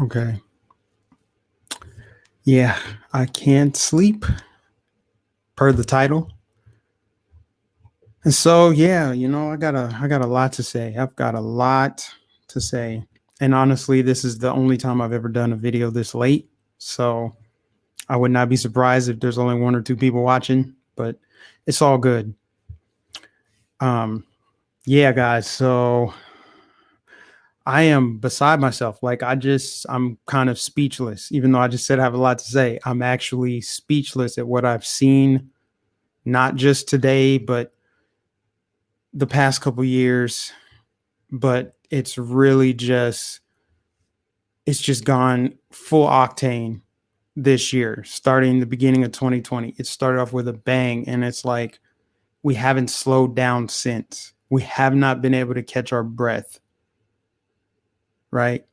Okay. Yeah, I can't sleep per the title. And so yeah, I got a lot to say. I've got a lot to say. And honestly, this is the only time I've ever done a video this late. So I would not be surprised if there's only one or two people watching, but it's all good. Um yeah, guys. So I am beside myself. I'm kind of speechless, even though I just said I have a lot to say. I'm actually speechless at what I've seen, not just today, but the past couple years. But it's just gone full octane this year, starting the beginning of 2020. It started off with a bang, and it's like we haven't slowed down since. We have not been able to catch our breath, right?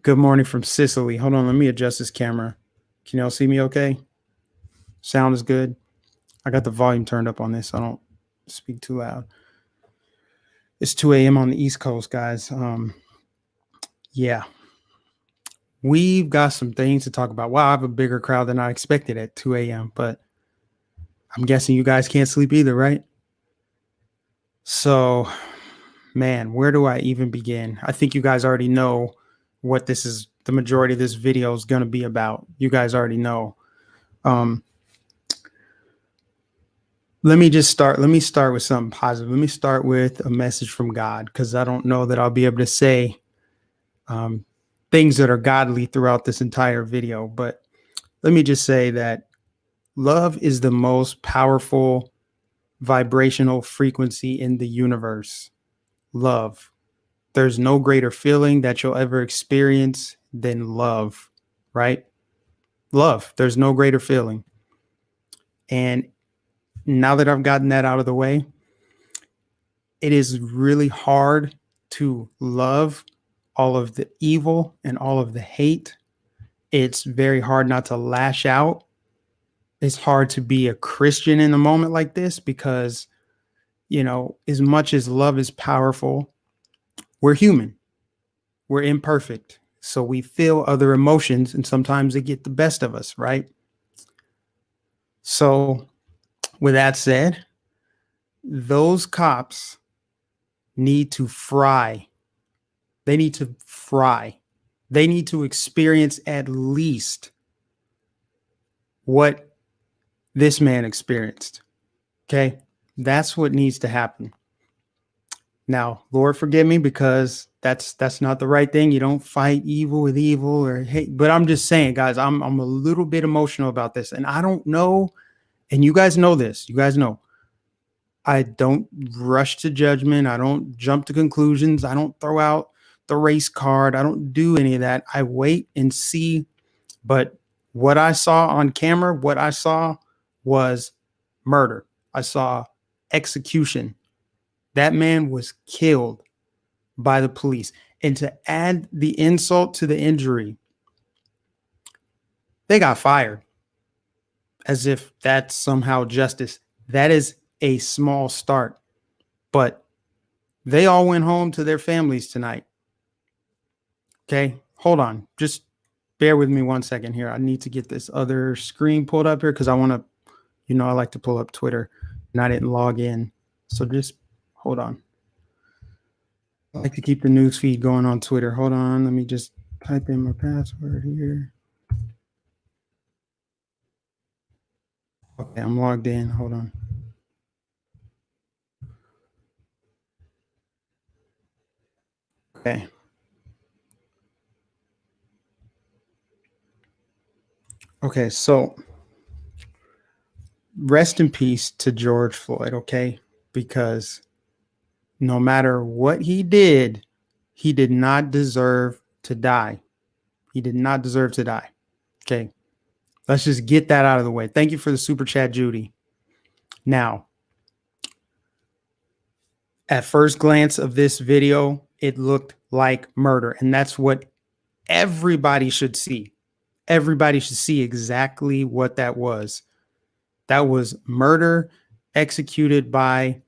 Good morning from Sicily. Hold on, let me adjust this camera. Can y'all see me okay? Sound is good. I got the volume turned up on this, so I don't speak too loud. It's 2 a.m. on the East Coast, guys. Yeah, we've got some things to talk about. Wow, I have a bigger crowd than I expected at 2 a.m., but I'm guessing you guys can't sleep either, right? So, man, where do I even begin? I think you guys already know what the majority of this video is going to be about. You guys already know. Let me start with something positive. Let me start with a message from God, because I don't know that I'll be able to say things that are godly throughout this entire video. But let me just say that love is the most powerful vibrational frequency in the universe. Love. There's no greater feeling that you'll ever experience than love, right? Love. There's no greater feeling. And now that I've gotten that out of the way, it is really hard to love all of the evil and all of the hate. It's very hard not to lash out. It's hard to be a Christian in a moment like this because, as much as love is powerful, we're human, we're imperfect. So we feel other emotions, and sometimes they get the best of us, right? So, with that said, those cops need to fry. They need to fry. They need to experience at least what this man experienced. Okay? That's what needs to happen. Now, Lord, forgive me, because that's not the right thing. You don't fight evil with evil or hate. But I'm just saying, guys, I'm a little bit emotional about this, and I don't know. And you guys know this. You guys know I don't rush to judgment. I don't jump to conclusions. I don't throw out the race card. I don't do any of that. I wait and see. But what I saw on camera, what I saw was murder. I saw execution. That man was killed by the police. And to add the insult to the injury, they got fired, as if that's somehow justice. That is a small start, but they all went home to their families tonight. Okay, hold on. Just bear with me 1 second here. I need to get this other screen pulled up here because I want to, I like to pull up Twitter, and I didn't log in. So just hold on. I like to keep the news feed going on Twitter. Hold on. Let me just type in my password here. Okay, I'm logged in. Hold on. Okay. Okay, so rest in peace to George Floyd, okay? Because no matter what he did not deserve to die. He did not deserve to die. Okay. Let's just get that out of the way. Thank you for the super chat, Judy. Now, at first glance of this video, it looked like murder. And that's what everybody should see. Everybody should see exactly what that was. That was murder executed by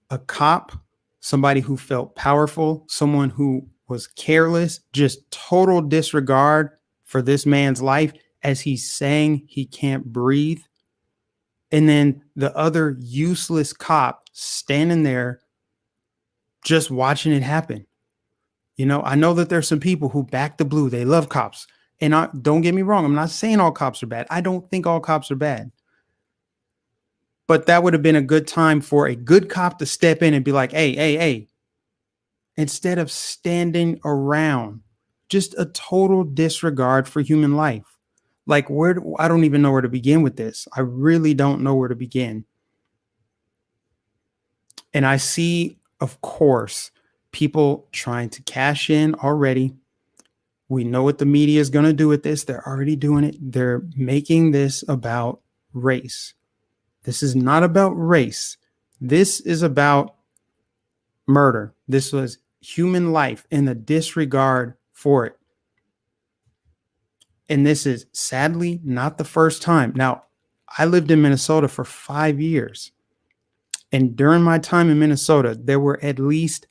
a cop, somebody who felt powerful, someone who was careless, just total disregard for this man's life as he's saying he can't breathe. And then the other useless cop standing there just watching it happen. You know, I know that there's some people who back the blue. They love cops. And don't get me wrong. I'm not saying all cops are bad. I don't think all cops are bad. But that would have been a good time for a good cop to step in and be like, hey, hey, hey, instead of standing around, just a total disregard for human life. Like, I don't even know where to begin with this. I really don't know where to begin. And I see, of course, people trying to cash in already. We know what the media is going to do with this. They're already doing it. They're making this about race. This is not about race. This is about murder. This was human life and the disregard for it. And this is sadly not the first time. Now, I lived in Minnesota for 5 years. And during my time in Minnesota, there were at least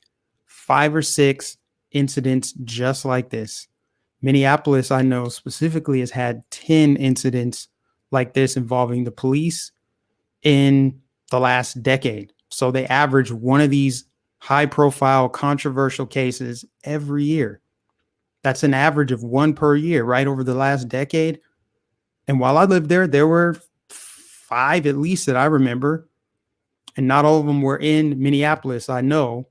5 or 6 incidents just like this. Minneapolis, I know specifically, has had 10 incidents like this involving the police in the last decade. So they average one of these high-profile, controversial cases every year. That's an average of one per year, right, over the last decade. And while I lived there, there were 5 at least that I remember. And not all of them were in Minneapolis, I know.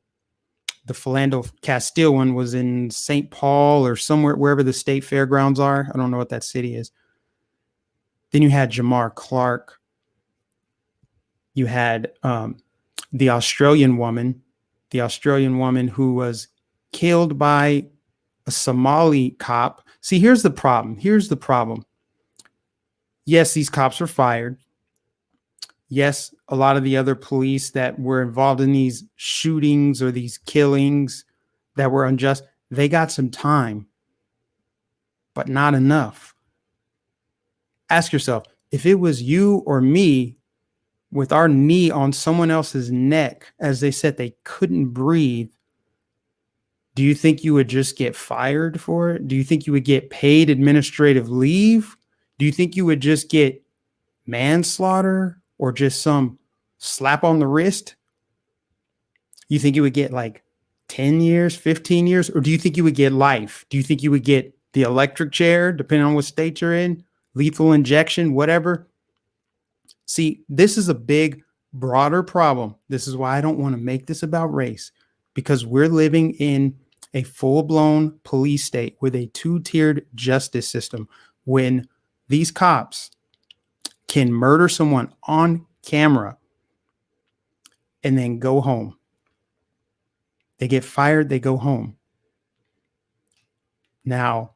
The Philando Castile one was in St. Paul or somewhere, wherever the state fairgrounds are. I don't know what that city is. Then you had Jamar Clark. You had the Australian woman who was killed by a Somali cop. See, here's the problem. Yes, these cops were fired. Yes, a lot of the other police that were involved in these shootings or these killings that were unjust, they got some time, but not enough. Ask yourself, if it was you or me with our knee on someone else's neck as they said they couldn't breathe, do you think you would just get fired for it? Do you think you would get paid administrative leave? Do you think you would just get manslaughter or just some slap on the wrist? You think you would get like 10 years, 15 years? Or do you think you would get life? Do you think you would get the electric chair, depending on what state you're in, lethal injection, whatever? See, this is a big, broader problem. This is why I don't want to make this about race, because we're living in a full-blown police state with a 2-tiered justice system. When these cops can murder someone on camera and then go home, they get fired, they go home. Now,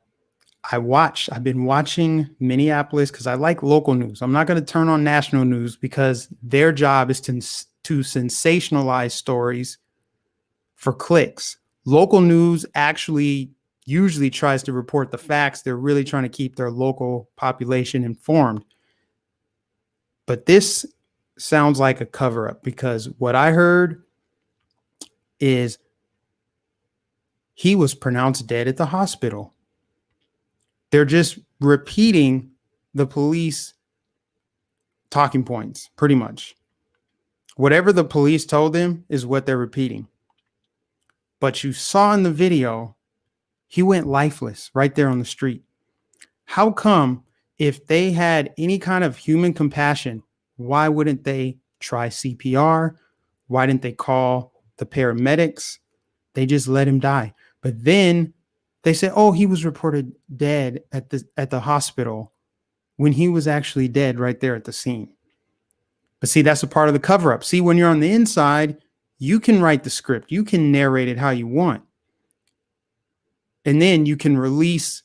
I've been watching Minneapolis because I like local news. I'm not going to turn on national news because their job is to sensationalize stories for clicks. Local news actually usually tries to report the facts. They're really trying to keep their local population informed. But this sounds like a cover-up, because what I heard is he was pronounced dead at the hospital. They're just repeating the police talking points, pretty much. Whatever the police told them is what they're repeating. But you saw in the video, he went lifeless right there on the street. How come, if they had any kind of human compassion, why wouldn't they try CPR? Why didn't they call the paramedics? They just let him die. But then they said, oh, he was reported dead at the hospital, when he was actually dead right there at the scene. But see, that's a part of the cover-up. See, when you're on the inside, you can write the script. You can narrate it how you want. And then you can release,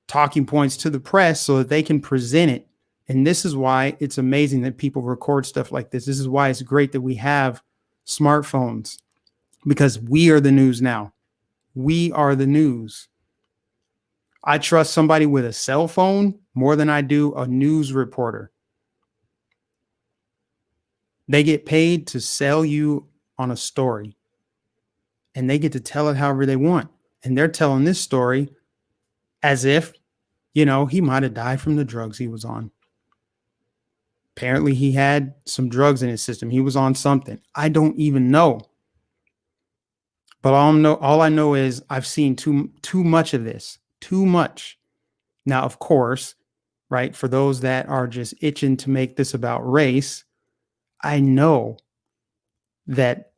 talking points to the press so that they can present it. And this is why it's amazing that people record stuff like this. This is why it's great that we have smartphones, because we are the news now. We are the news. I trust somebody with a cell phone more than I do a news reporter. They get paid to sell you on a story. and they get to tell it however they want. And they're telling this story as if, he might have died from the drugs he was on. Apparently, he had some drugs in his system. He was on something. I don't even know. But all I know is I've seen too much of this. Too much. Now, of course, right, for those that are just itching to make this about race, I know that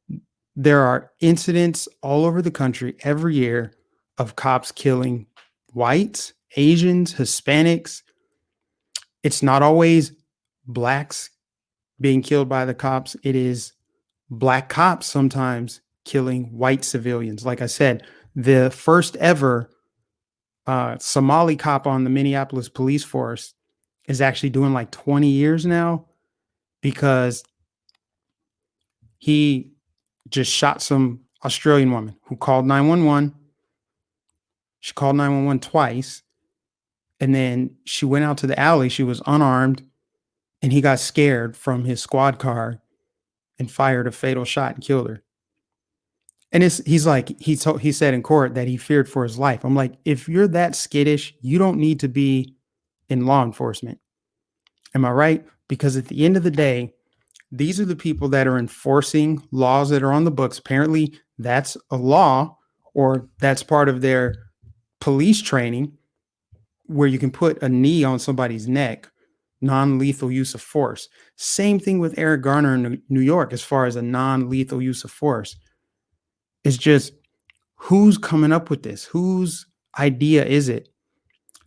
there are incidents all over the country every year of cops killing whites, Asians, Hispanics. It's not always blacks being killed by the cops. It is black cops sometimes killing white civilians. Like I said, the first ever Somali cop on the Minneapolis police force is actually doing like 20 years now because he just shot some Australian woman who called 911. She called 911 twice. And then she went out to the alley. She was unarmed. And he got scared from his squad car and fired a fatal shot and killed her. And he's like, he said in court that he feared for his life. I'm like, if you're that skittish, you don't need to be in law enforcement. Am I right? Because at the end of the day, these are the people that are enforcing laws that are on the books. Apparently, that's a law, or that's part of their police training, where you can put a knee on somebody's neck, non-lethal use of force. Same thing with Eric Garner in New York as far as a non-lethal use of force. It's just, who's coming up with this? Whose idea is it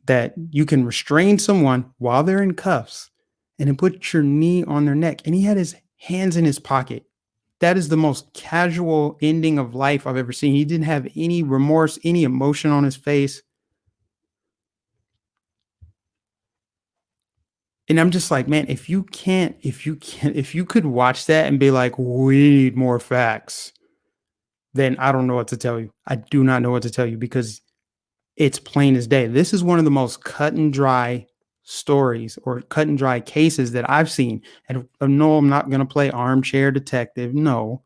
that you can restrain someone while they're in cuffs and then put your knee on their neck? And he had his hands in his pocket. That is the most casual ending of life I've ever seen. He didn't have any remorse, any emotion on his face. And I'm just like, man, if you could watch that and be like, we need more facts, then I don't know what to tell you. I do not know what to tell you, because it's plain as day. This is one of the most cut and dry stories or cut and dry cases that I've seen. And no, I'm not going to play armchair detective. No.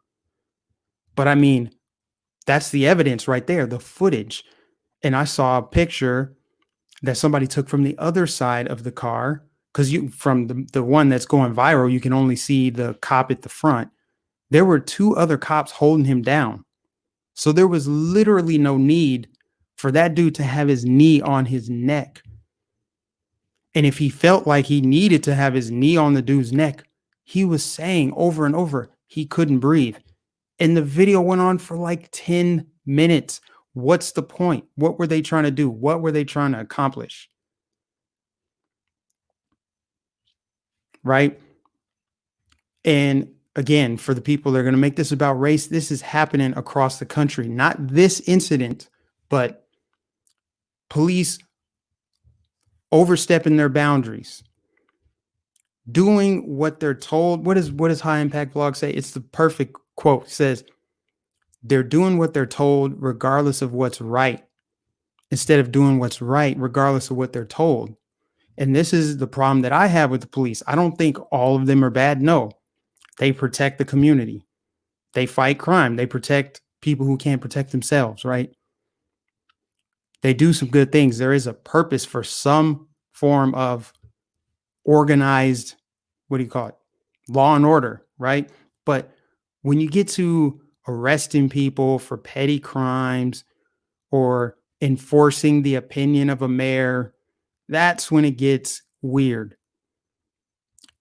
But I mean, that's the evidence right there, the footage. And I saw a picture that somebody took from the other side of the car, because from the one that's going viral, you can only see the cop at the front. There were two other cops holding him down. So there was literally no need for that dude to have his knee on his neck. And if he felt like he needed to have his knee on the dude's neck, he was saying over and over he couldn't breathe. And the video went on for like 10 minutes. What's the point? What were they trying to do? What were they trying to accomplish? Right? And again, for the people that are going to make this about race, this is happening across the country. Not this incident, but police overstepping their boundaries, doing what they're told. What does High Impact Blog say? It's the perfect quote. It says, they're doing what they're told regardless of what's right, instead of doing what's right regardless of what they're told. And this is the problem that I have with the police. I don't think all of them are bad. No, they protect the community. They fight crime. They protect people who can't protect themselves, right? They do some good things. There is a purpose for some form of organized, what do you call it? Law and order, right? But when you get to arresting people for petty crimes or enforcing the opinion of a mayor, that's when it gets weird.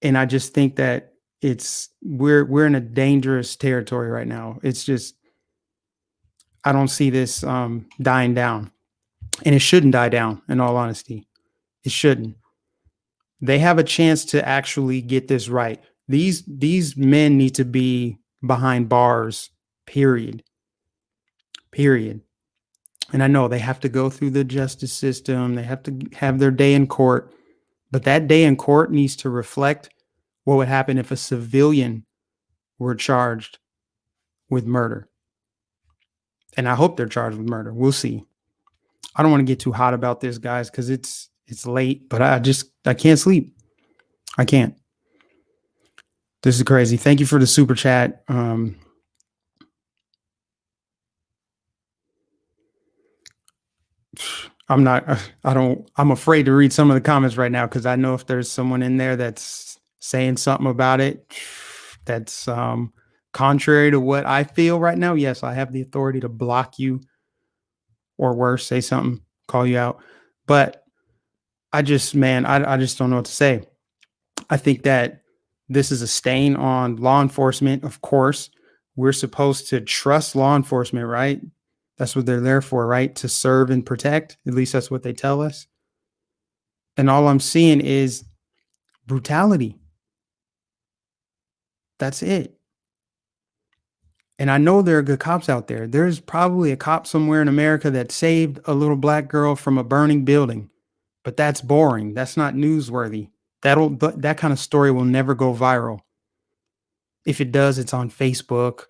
And I just think that we're in a dangerous territory right now. It's just, I don't see this dying down. And it shouldn't die down, in all honesty. It shouldn't. They have a chance to actually get this right. These men need to be behind bars, period. Period. And I know they have to go through the justice system. They have to have their day in court. But that day in court needs to reflect what would happen if a civilian were charged with murder. And I hope they're charged with murder. We'll see. I don't want to get too hot about this, guys, because it's late, but I can't sleep. I can't. This is crazy. Thank you for the super chat. I'm not, I'm afraid to read some of the comments right now because I know if there's someone in there that's saying something about it that's contrary to what I feel right now, yes, I have the authority to block you or worse, say something, call you out. But I just, man, I just don't know what to say. I think that this is a stain on law enforcement. Of course, we're supposed to trust law enforcement, right? That's what they're there for, right? To serve and protect. At least that's what they tell us. And all I'm seeing is brutality. That's it. And I know there are good cops out there. There's probably a cop somewhere in America that saved a little black girl from a burning building, but that's boring. That's not newsworthy. That kind of story will never go viral. If it does, it's on Facebook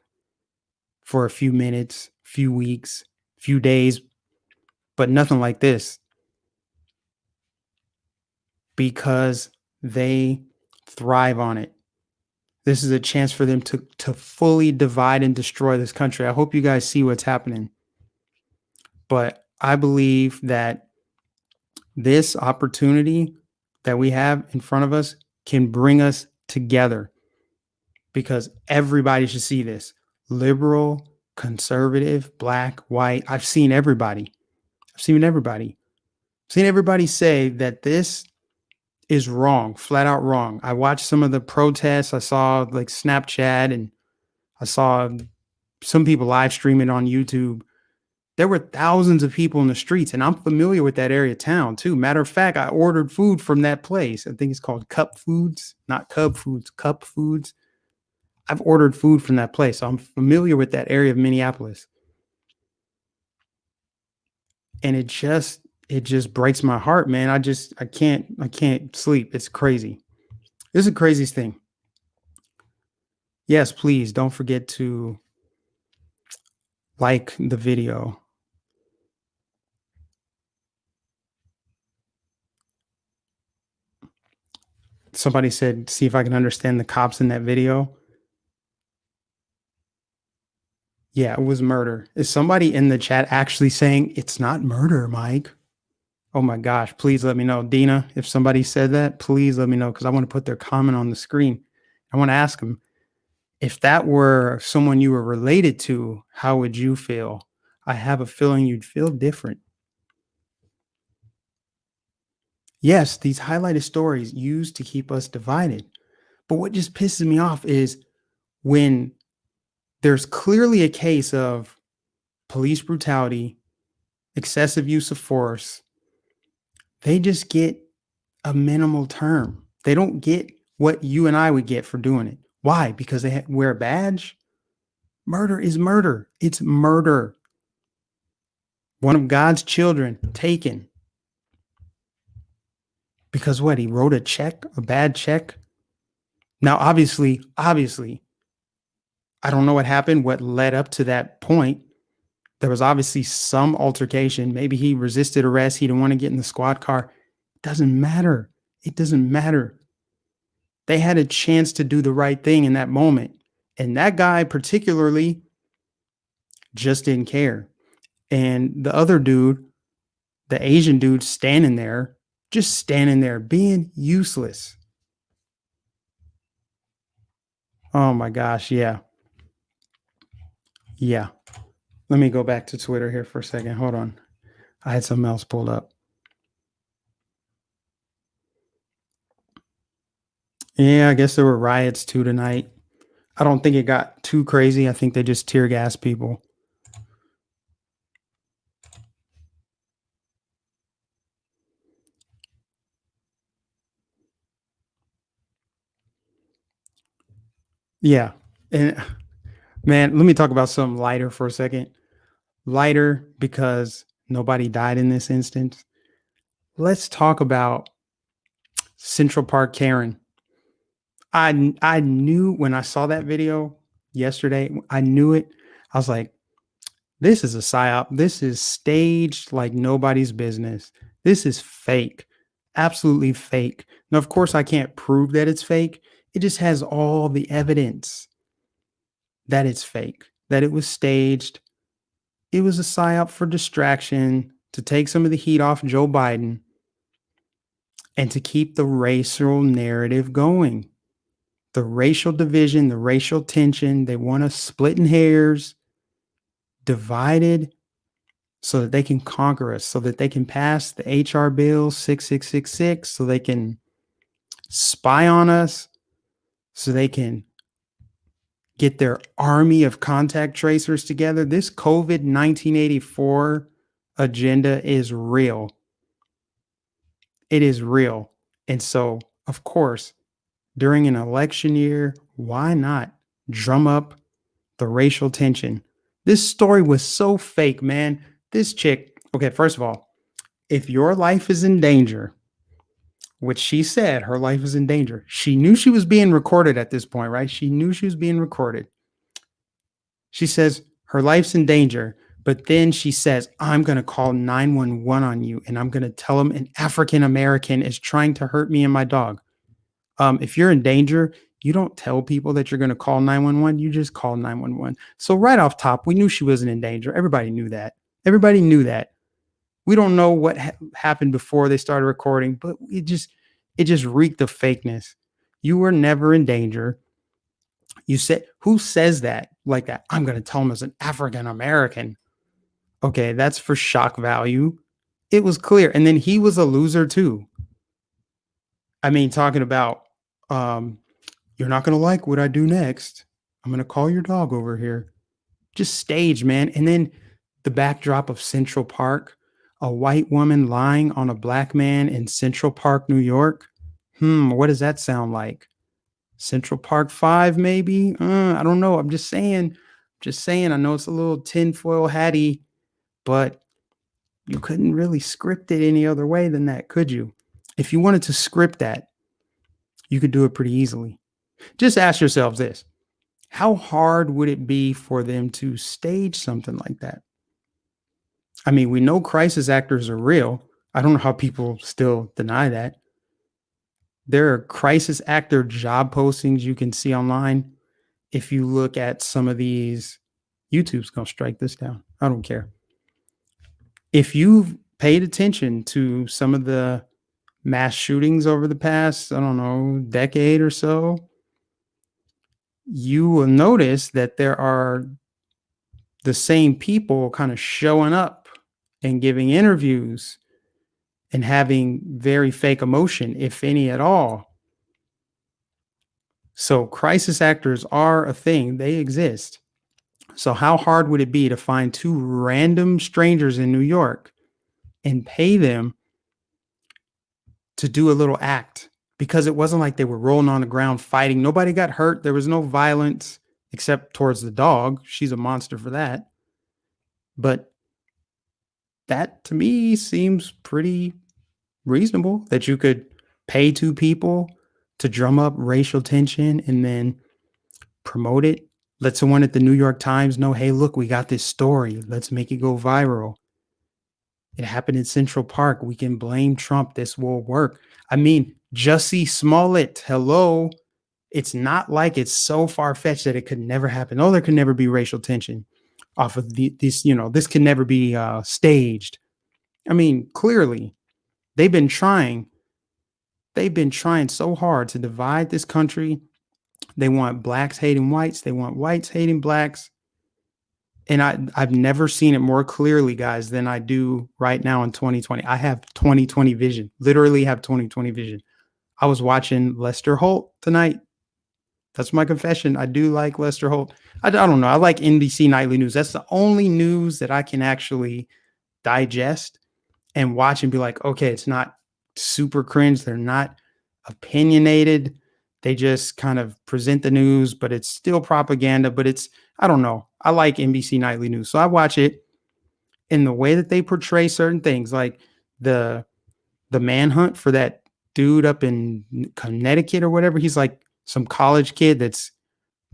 for a few minutes, few weeks, few days, but nothing like this because they thrive on it. This is a chance for them to fully divide and destroy this country. I hope you guys see what's happening. But I believe that this opportunity that we have in front of us can bring us together because everybody should see this. Liberal, conservative, black, white. I've seen everybody. I've seen everybody. I've seen everybody say that this is wrong, flat out wrong. I watched some of the protests. I saw like Snapchat and I saw some people live streaming on YouTube. There were thousands of people in the streets, and I'm familiar with that area of town too. Matter of fact, I ordered food from that place. I think it's called Cup Foods, not Cub Foods, Cup Foods. I've ordered food from that place. So I'm familiar with that area of Minneapolis. And it just breaks my heart, man. I can't sleep. It's crazy. This is the craziest thing. Yes, please don't forget to like the video. Somebody said, see if I can understand the cops in that video. Yeah, it was murder. Is somebody in the chat actually saying it's not murder, Mike? Oh my gosh, please let me know. Dina, if somebody said that, please let me know because I want to put their comment on the screen. I want to ask them if that were someone you were related to, how would you feel? I have a feeling you'd feel different. Yes, these highlighted stories used to keep us divided. But what just pisses me off is when there's clearly a case of police brutality, excessive use of force, they just get a minimal term. They don't get what you and I would get for doing it. Why? Because they wear a badge? Murder is murder. It's murder. One of God's children taken. Because what? He wrote a check, a bad check. Now, obviously, I don't know what happened, what led up to that point. There was obviously some altercation. Maybe he resisted arrest. He didn't want to get in the squad car. It doesn't matter. It doesn't matter. They had a chance to do the right thing in that moment. And that guy particularly just didn't care. And the other dude, the Asian dude standing there, just standing there being useless. Oh my gosh. Yeah. Yeah. Let me go back to Twitter here for a second. Hold on. I had something else pulled up. Yeah, I guess there were riots too tonight. I don't think it got too crazy. I think they just tear gas people. Yeah. And man, let me talk about something lighter for a second. Lighter because nobody died in this instance. Let's talk about Central Park Karen. I knew when I saw that video yesterday, I knew it. I was like, this is a psyop. This is staged like nobody's business. This is fake. Absolutely fake. Now, of course, I can't prove that it's fake. It just has all the evidence that it's fake, that it was staged. It was a psyop for distraction to take some of the heat off Joe Biden and to keep the racial narrative going. The racial division, the racial tension, they want us splitting hairs, divided, so that they can conquer us, so that they can pass the HR bill 6666, so they can spy on us, so they can get their army of contact tracers together. This COVID 1984 agenda is real. It is real. And so, of course, during an election year, why not drum up the racial tension? This story was so fake, man. This chick, okay, first of all, if your life is in danger, which she said her life is in danger, she knew she was being recorded at this point, right? She knew she was being recorded. She says her life's in danger, but then she says, I'm going to call 911 on you and I'm going to tell them an African American is trying to hurt me and my dog. If you're in danger, you don't tell people that you're going to call 911. You just call 911. So right off top, we knew she wasn't in danger. Everybody knew that. Everybody knew that. We don't know what happened before they started recording, but it just reeked of fakeness. You were never in danger. You said, who says that like that? I'm going to tell him as an African American. Okay, that's for shock value. It was clear. And then he was a loser too. I mean, talking about, you're not going to like what I do next. I'm going to call your dog over here. Just stage, man. And then the backdrop of Central Park, a white woman lying on a black man in Central Park, New York. What does that sound like? Central Park 5, maybe? I don't know. I'm just saying. I know it's a little tinfoil hatty, but you couldn't really script it any other way than that, could you? If you wanted to script that, you could do it pretty easily. Just ask yourselves this. How hard would it be for them to stage something like that? I mean, we know crisis actors are real. I don't know how people still deny that. There are crisis actor job postings you can see online. If you look at some of these, YouTube's going to strike this down. I don't care. If you've paid attention to some of the mass shootings over the past, I don't know, decade or so, you will notice that there are the same people kind of showing up and giving interviews and having very fake emotion, if any at all. So crisis actors are a thing. They exist. So how hard would it be to find two random strangers in New York and pay them to do a little act? Because it wasn't like they were rolling on the ground fighting. Nobody got hurt. There was no violence except towards the dog. She's a monster for that. But that to me seems pretty reasonable, that you could pay two people to drum up racial tension and then promote it. Let someone at the New York Times know, hey, look, we got this story. Let's make it go viral. It happened in Central Park. We can blame Trump. This will work. I mean, Jussie Smollett, hello. It's not like it's so far-fetched that it could never happen. Oh, there could never be racial tension off of this, this can never be staged. I mean, clearly, they've been trying so hard to divide this country. They want blacks hating whites. They want whites hating blacks. And I've never seen it more clearly, guys, than I do right now in 2020. I have 2020 vision, literally have 2020 vision. I was watching Lester Holt tonight. That's my confession. I do like Lester Holt. I don't know. I like NBC Nightly News. That's the only news that I can actually digest and watch and be like, okay, it's not super cringe. They're not opinionated. They just kind of present the news, but it's still propaganda. But I don't know. I like NBC Nightly News. So I watch it in the way that they portray certain things, like the manhunt for that dude up in Connecticut or whatever. He's like some college kid that's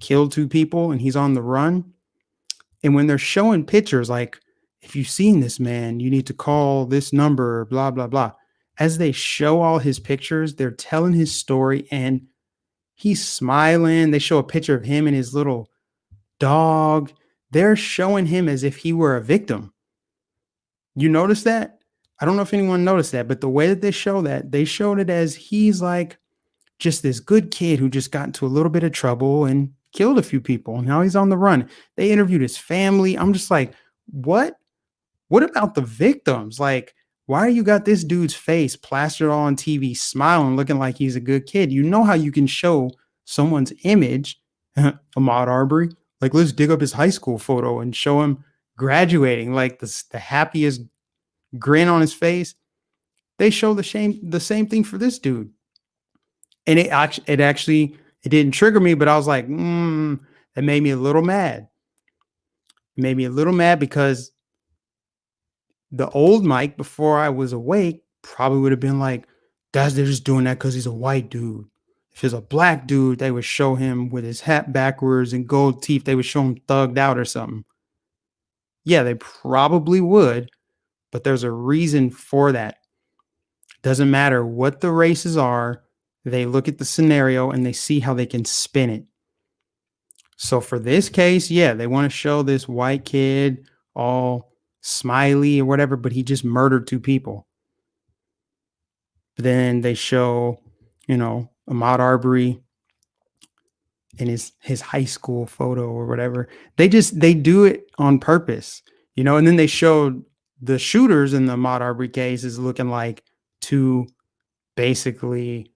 killed two people and he's on the run. And when they're showing pictures, like, if you've seen this man, you need to call this number, blah, blah, blah. As they show all his pictures, they're telling his story and he's smiling. They show a picture of him and his little dog. They're showing him as if he were a victim. You notice that? I don't know if anyone noticed that, but the way that they showed it as he's like just this good kid who just got into a little bit of trouble and killed a few people. And now he's on the run. They interviewed his family. I'm just like, what? What about the victims? Like, why you got this dude's face plastered all on TV, smiling, looking like he's a good kid? You know how you can show someone's image, Ahmaud Arbery. Like, let's dig up his high school photo and show him graduating, like the happiest grin on his face. They show the same thing for this dude, and it didn't trigger me, but I was like, it made me a little mad. It made me a little mad because the old Mike, before I was awake, probably would have been like, "Guys, they're just doing that because he's a white dude. If it's a black dude, they would show him with his hat backwards and gold teeth. They would show him thugged out or something." Yeah, they probably would, but there's a reason for that. Doesn't matter what the races are, they look at the scenario and they see how they can spin it. So for this case, yeah, they want to show this white kid all smiley or whatever, but he just murdered two people. But then they show, Ahmaud Arbery in his high school photo or whatever. They do it on purpose, and then they showed the shooters in the Ahmaud Arbery case is looking like two basically,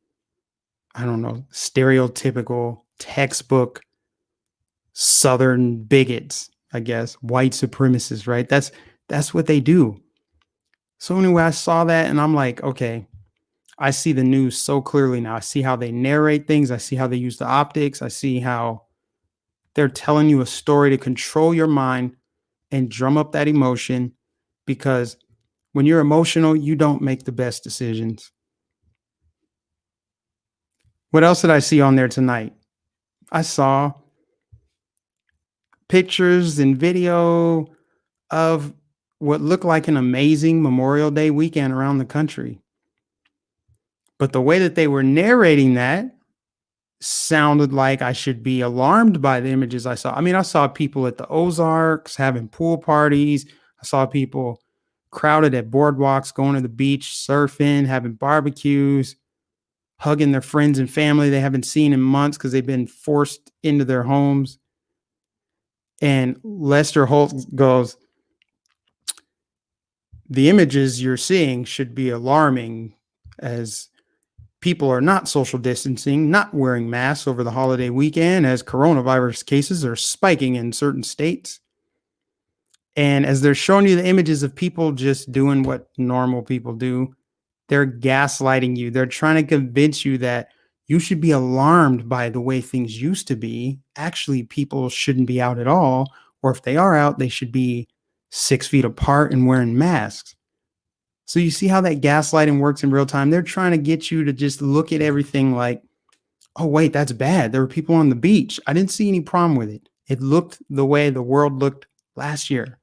I don't know, stereotypical textbook Southern bigots, I guess, white supremacists, right? That's what they do. So anyway, I saw that and I'm like, okay, I see the news so clearly now. I see how they narrate things. I see how they use the optics. I see how they're telling you a story to control your mind and drum up that emotion, because when you're emotional, you don't make the best decisions. What else did I see on there tonight? I saw pictures and video of what looked like an amazing Memorial Day weekend around the country. But the way that they were narrating that sounded like I should be alarmed by the images I saw. I mean, I saw people at the Ozarks having pool parties. I saw people crowded at boardwalks, going to the beach, surfing, having barbecues, hugging their friends and family they haven't seen in months because they've been forced into their homes. And Lester Holt goes, the images you're seeing should be alarming, as people are not social distancing, not wearing masks over the holiday weekend, as coronavirus cases are spiking in certain states. And as they're showing you the images of people just doing what normal people do, they're gaslighting you. They're trying to convince you that you should be alarmed by the way things used to be. Actually, people shouldn't be out at all. Or if they are out, they should be 6 feet apart and wearing masks. So you see how that gaslighting works in real time? They're trying to get you to just look at everything like, oh, wait, that's bad. There were people on the beach. I didn't see any problem with it. It looked the way the world looked last year,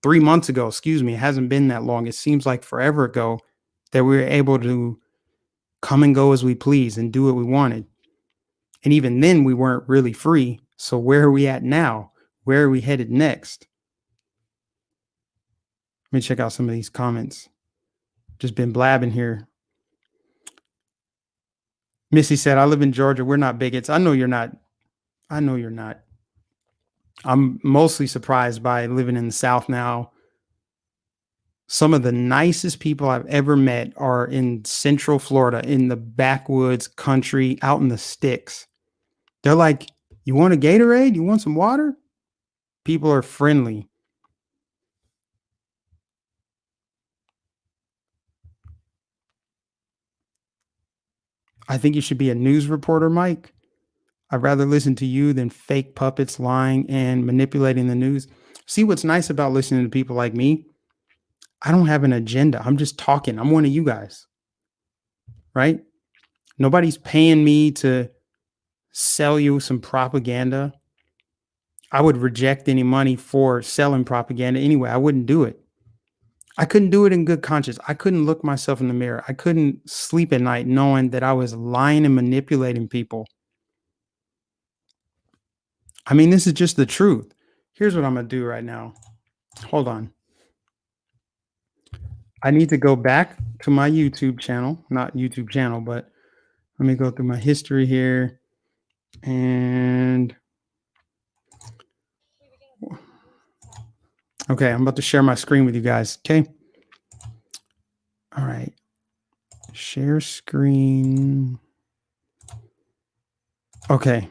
3 months ago. Excuse me. It hasn't been that long. It seems like forever ago that we were able to come and go as we please and do what we wanted. And even then, we weren't really free. So where are we at now? Where are we headed next? Let me check out some of these comments. Just been blabbing here. Missy said, I live in Georgia. We're not bigots. I know you're not. I know you're not. I'm mostly surprised by living in the South now. Some of the nicest people I've ever met are in Central Florida, in the backwoods country, out in the sticks. They're like, you want a Gatorade? You want some water? People are friendly. I think you should be a news reporter, Mike. I'd rather listen to you than fake puppets lying and manipulating the news. See, what's nice about listening to people like me? I don't have an agenda. I'm just talking. I'm one of you guys, right? Nobody's paying me to sell you some propaganda. I would reject any money for selling propaganda anyway. I wouldn't do it. I couldn't do it in good conscience. I couldn't look myself in the mirror. I couldn't sleep at night knowing that I was lying and manipulating people. I mean, this is just the truth. Here's what I'm going to do right now. Hold on. I need to go back to my YouTube channel, not YouTube channel, but let me go through my history here. And okay, I'm about to share my screen with you guys. Okay. All right. Share screen. Okay.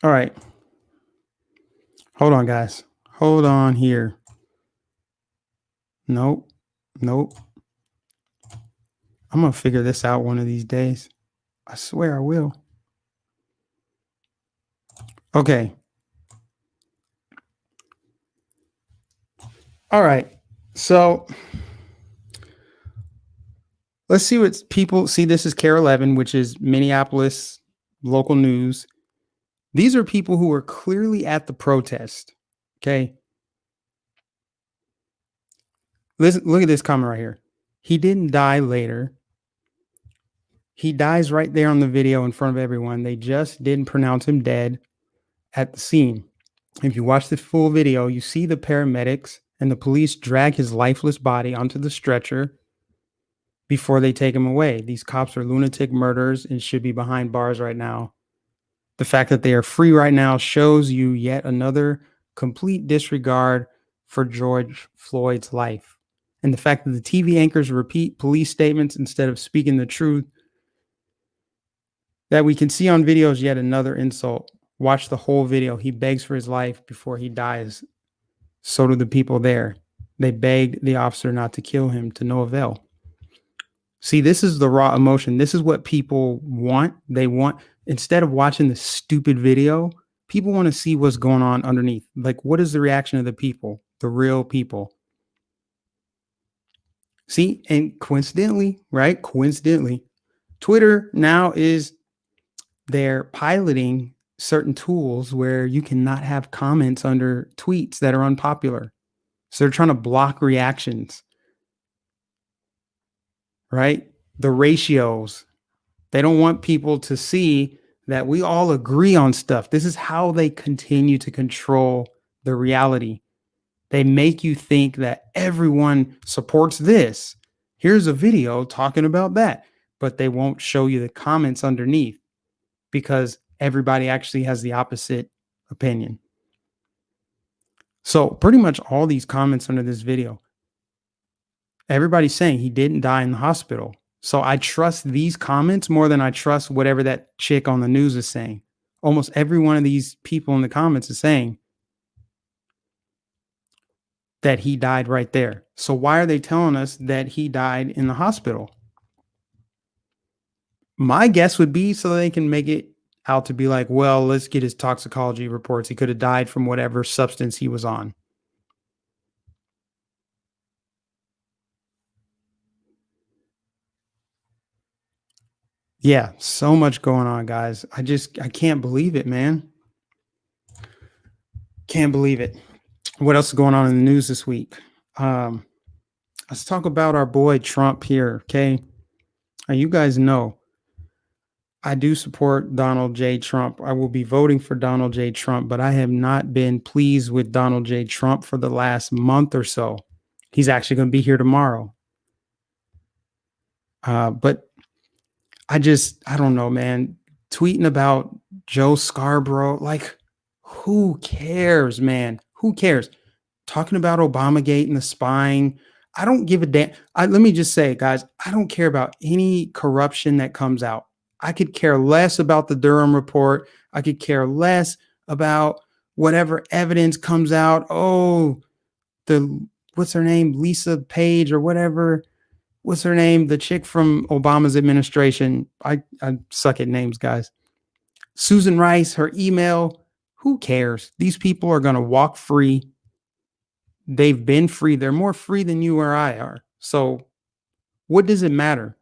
All right. Hold on, guys. Hold on here. Nope. Nope. I'm going to figure this out one of these days. I swear I will. Okay. All right. So let's see what people see. This is CARE 11, which is Minneapolis local news. These are people who are clearly at the protest. Okay. Listen, look at this comment right here. He didn't die later. He dies right there on the video in front of everyone. They just didn't pronounce him dead at the scene. If you watch the full video, you see the paramedics and the police drag his lifeless body onto the stretcher before they take him away. These cops are lunatic murderers and should be behind bars right now. The fact that they are free right now shows you yet another complete disregard for George Floyd's life. And the fact that the TV anchors repeat police statements instead of speaking the truth that we can see on video is yet another insult. Watch the whole video. He begs for his life before he dies. So do the people there. They begged the officer not to kill him to no avail. See, this is the raw emotion. This is what people want. They want, instead of watching the stupid video, people want to see what's going on underneath. Like, what is the reaction of the people, the real people? See, and coincidentally, right? Coincidentally, Twitter now is they're piloting certain tools where you cannot have comments under tweets that are unpopular. So they're trying to block reactions, right? The ratios. They don't want people to see that we all agree on stuff. This is how they continue to control the reality. They make you think that everyone supports this. Here's a video talking about that, but they won't show you the comments underneath because everybody actually has the opposite opinion. So pretty much all these comments under this video, everybody's saying he didn't die in the hospital. So I trust these comments more than I trust whatever that chick on the news is saying. Almost every one of these people in the comments is saying that he died right there. So why are they telling us that he died in the hospital? My guess would be so they can make it out to be like, well, let's get his toxicology reports. He could have died from whatever substance he was on. Yeah, so much going on, guys. I can't believe it, man. Can't believe it. What else is going on in the news this week? Let's talk about our boy Trump here, okay? You guys know I do support Donald J. Trump. I will be voting for Donald J. Trump, but I have not been pleased with Donald J. Trump for the last month or so. He's actually going to be here tomorrow. But I don't know, man. Tweeting about Joe Scarborough, like, who cares, man? Who cares? Talking about Obamagate and the spying. I don't give a damn. Let me just say, guys, I don't care about any corruption that comes out. I could care less about the Durham report. I could care less about whatever evidence comes out. Oh, what's her name? Lisa Page or whatever. What's her name? The chick from Obama's administration. I suck at names, guys. Susan Rice, her email. Who cares? These people are going to walk free. They've been free. They're more free than you or I are. So what does it matter?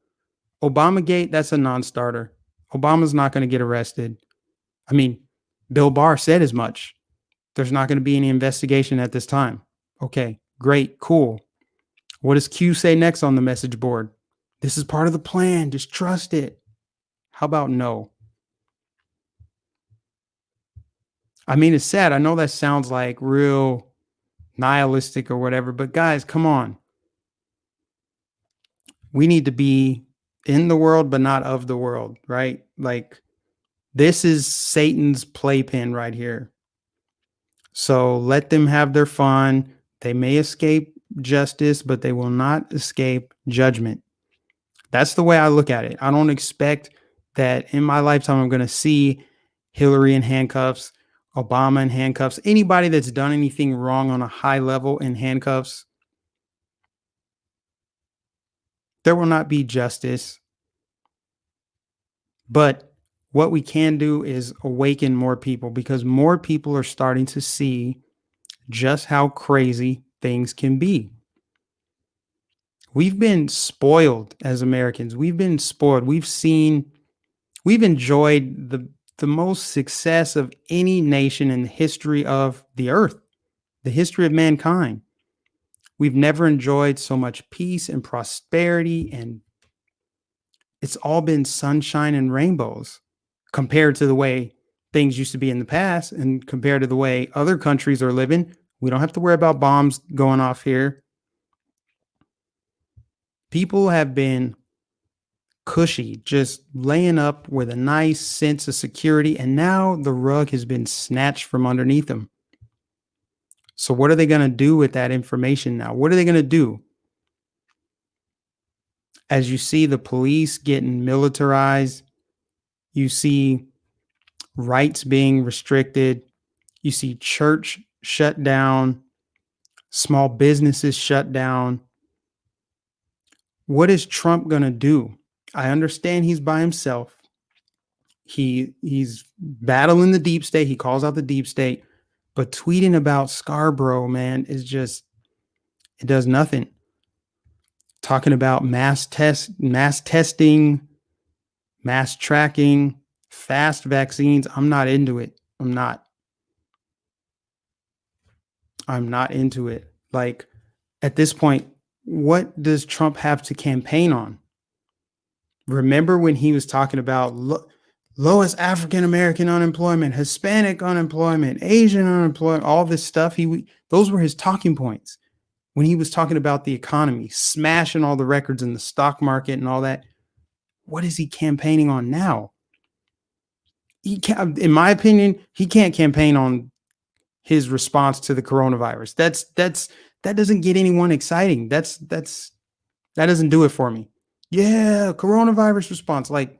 Obamagate, that's a non-starter. Obama's not going to get arrested. I mean, Bill Barr said as much. There's not going to be any investigation at this time. Okay, great, cool. What does Q say next on the message board? This is part of the plan. Just trust it. How about no? I mean, it's sad. I know that sounds like real nihilistic or whatever, but guys, come on. we need to be in the world, but not of the world, right? Like, this is Satan's playpen right here. So let them have their fun. They may escape justice, but they will not escape judgment. That's the way I look at it. I don't expect that in my lifetime I'm going to see Hillary in handcuffs, Obama in handcuffs, anybody that's done anything wrong on a high level in handcuffs. There will not be justice. But what we can do is awaken more people, because more people are starting to see just how crazy things can be. We've been spoiled as Americans. We've been spoiled. We've enjoyed the most success of any nation in the history of the earth, the history of mankind. We've never enjoyed so much peace and prosperity, and it's all been sunshine and rainbows compared to the way things used to be in the past, and compared to the way other countries are living. We don't have to worry about bombs going off here. People have been cushy, just laying up with a nice sense of security, and now the rug has been snatched from underneath them. So what are they going to do with that information now? What are they going to do? As you see the police getting militarized, you see rights being restricted, you see church shut down, small businesses shut down. What is Trump going to do? I understand he's by himself. He's battling the deep state. He calls out the deep state, but tweeting about Scarborough, man, is just, it does nothing. Talking about mass testing, mass tracking, fast vaccines. I'm not into it. I'm not into it. Like, at this point, what does Trump have to campaign on? Remember when he was talking about lowest African American unemployment, Hispanic unemployment, Asian unemployment, all this stuff? Those were his talking points when he was talking about the economy, smashing all the records in the stock market and all that. What is he campaigning on now? He can't, in my opinion, he can't campaign on his response to the coronavirus. That doesn't get anyone exciting. That doesn't do it for me. Yeah, coronavirus response. Like,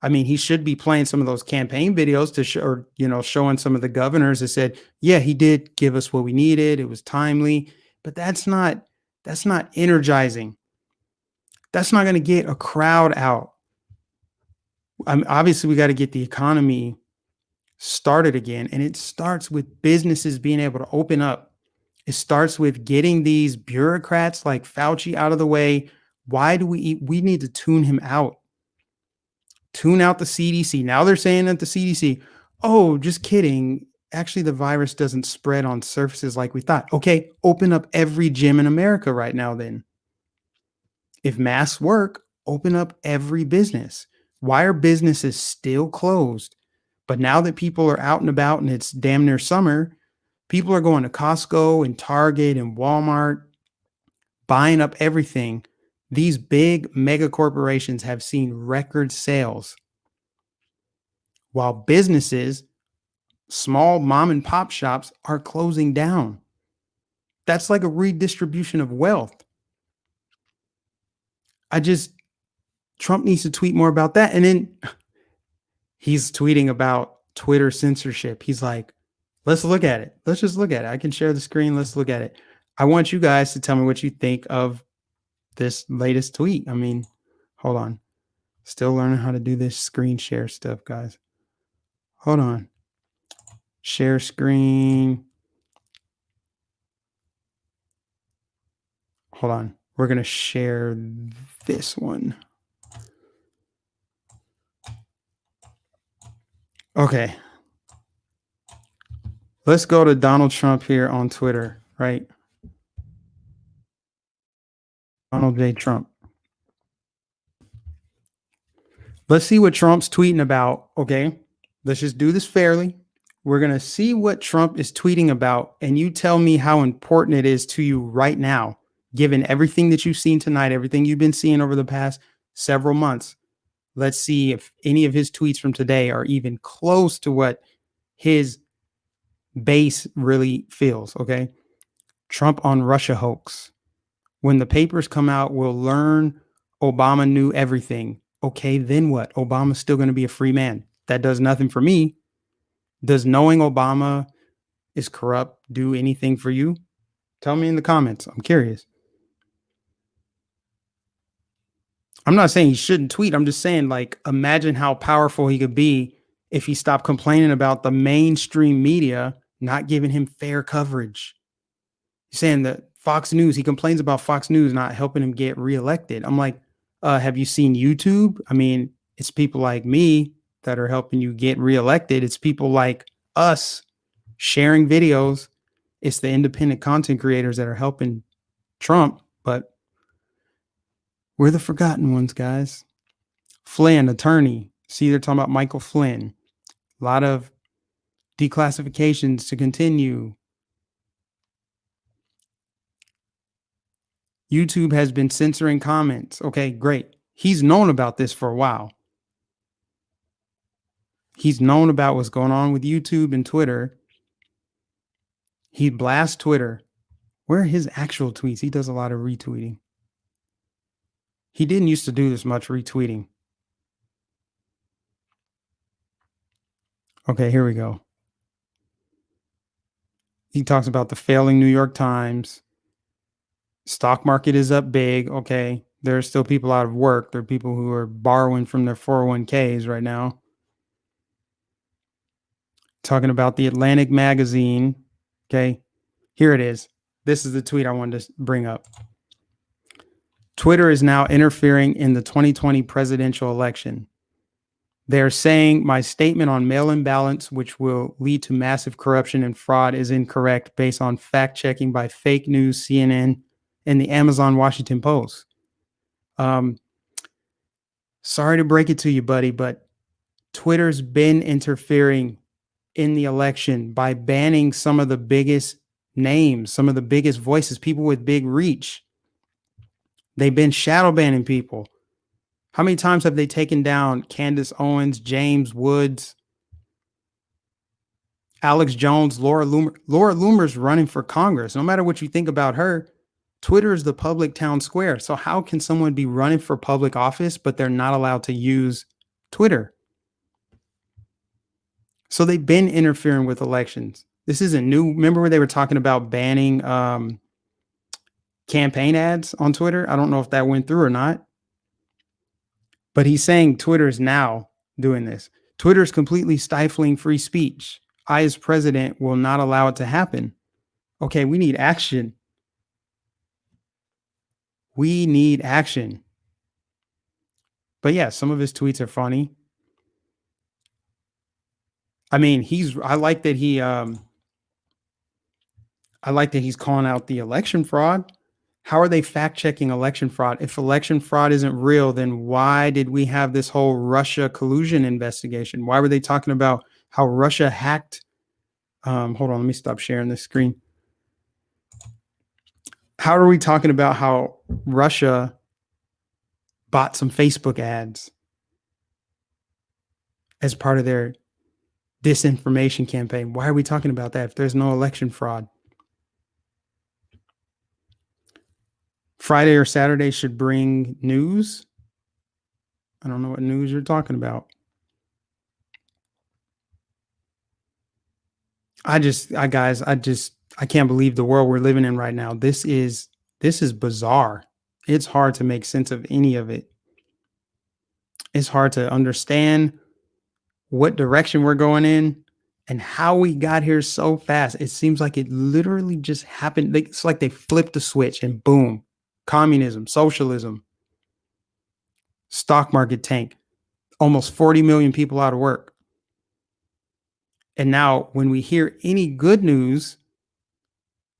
I mean, he should be playing some of those campaign videos to show, or, showing some of the governors that said, yeah, he did give us what we needed. It was timely, but that's not energizing. That's not going to get a crowd out. Obviously, we got to get the economy started again. And it starts with businesses being able to open up. It starts with getting these bureaucrats like Fauci out of the way. Why do we need to tune him out? Tune out the CDC. Now they're saying that the CDC, oh, just kidding. Actually, the virus doesn't spread on surfaces like we thought. Okay, open up every gym in America right now then. If masks work, open up every business. Why are businesses still closed? But now that people are out and about and it's damn near summer, people are going to Costco and Target and Walmart, buying up everything. These big mega corporations have seen record sales, while businesses, small mom and pop shops, are closing down. That's like a redistribution of wealth. Trump needs to tweet more about that. And then he's tweeting about Twitter censorship. He's like, let's look at it. Let's just look at it. I can share the screen. Let's look at it. I want you guys to tell me what you think of this latest tweet. I mean, hold on. Still learning how to do this screen share stuff, guys. Hold on. Share screen. Hold on. We're going to share this one. Okay. Let's go to Donald Trump here on Twitter, right? Donald J. Trump. Let's see what Trump's tweeting about. Okay. Let's just do this fairly. We're going to see what Trump is tweeting about, and you tell me how important it is to you right now. Given everything that you've seen tonight, everything you've been seeing over the past several months, let's see if any of his tweets from today are even close to what his base really feels. Okay. Trump on Russia hoax. When the papers come out, we'll learn Obama knew everything. Okay, then what? Obama's still going to be a free man. That does nothing for me. Does knowing Obama is corrupt do anything for you? Tell me in the comments. I'm curious. I'm not saying he shouldn't tweet. I'm just saying, like, imagine how powerful he could be if he stopped complaining about the mainstream media not giving him fair coverage. He's saying that Fox News, he complains about Fox News not helping him get reelected. I'm like, have you seen YouTube? I mean, it's people like me that are helping you get reelected. It's people like us sharing videos. It's the independent content creators that are helping Trump, but we're the forgotten ones, guys. Flynn, attorney. See, they're talking about Michael Flynn. A lot of declassifications to continue. YouTube has been censoring comments. Okay, great. He's known about this for a while. He's known about what's going on with YouTube and Twitter. He blasts Twitter. Where are his actual tweets? He does a lot of retweeting. He didn't used to do this much retweeting. Okay, here we go. He talks about the failing New York Times. Stock market is up big. Okay, there are still people out of work. There are people who are borrowing from their 401ks right now. Talking about the Atlantic magazine. Okay, here it is. This is the tweet I wanted to bring up. Twitter is now interfering in the 2020 presidential election. They're saying my statement on mail-in ballots, which will lead to massive corruption and fraud, is incorrect based on fact-checking by fake news, CNN, and the Amazon Washington Post. Sorry to break it to you, buddy, but Twitter's been interfering in the election by banning some of the biggest names, some of the biggest voices, people with big reach. They've been shadow banning people. How many times have they taken down Candace Owens, James Woods, Alex Jones, Laura Loomer? Laura Loomer's running for Congress. No matter what you think about her, Twitter is the public town square. So how can someone be running for public office, but they're not allowed to use Twitter? So they've been interfering with elections. This isn't new. Remember where they were talking about banning campaign ads on Twitter? I don't know if that went through or not. But he's saying Twitter is now doing this. Twitter is completely stifling free speech. I, as president, will not allow it to happen. Okay, we need action. We need action. But yeah, some of his tweets are funny. I mean, I like that he's calling out the election fraud. How are they fact checking election fraud? If election fraud isn't real, then why did we have this whole Russia collusion investigation? Why were they talking about how Russia hacked? Hold on, let me stop sharing this screen. How are we talking about how Russia bought some Facebook ads as part of their disinformation campaign? Why are we talking about that if there's no election fraud? Friday or Saturday should bring news. I don't know what news you're talking about. I can't believe the world we're living in right now. This is bizarre. It's hard to make sense of any of it. It's hard to understand what direction we're going in and how we got here so fast. It seems like it literally just happened. It's like they flipped the switch and boom, communism, socialism, stock market tank, almost 40 million people out of work. And now when we hear any good news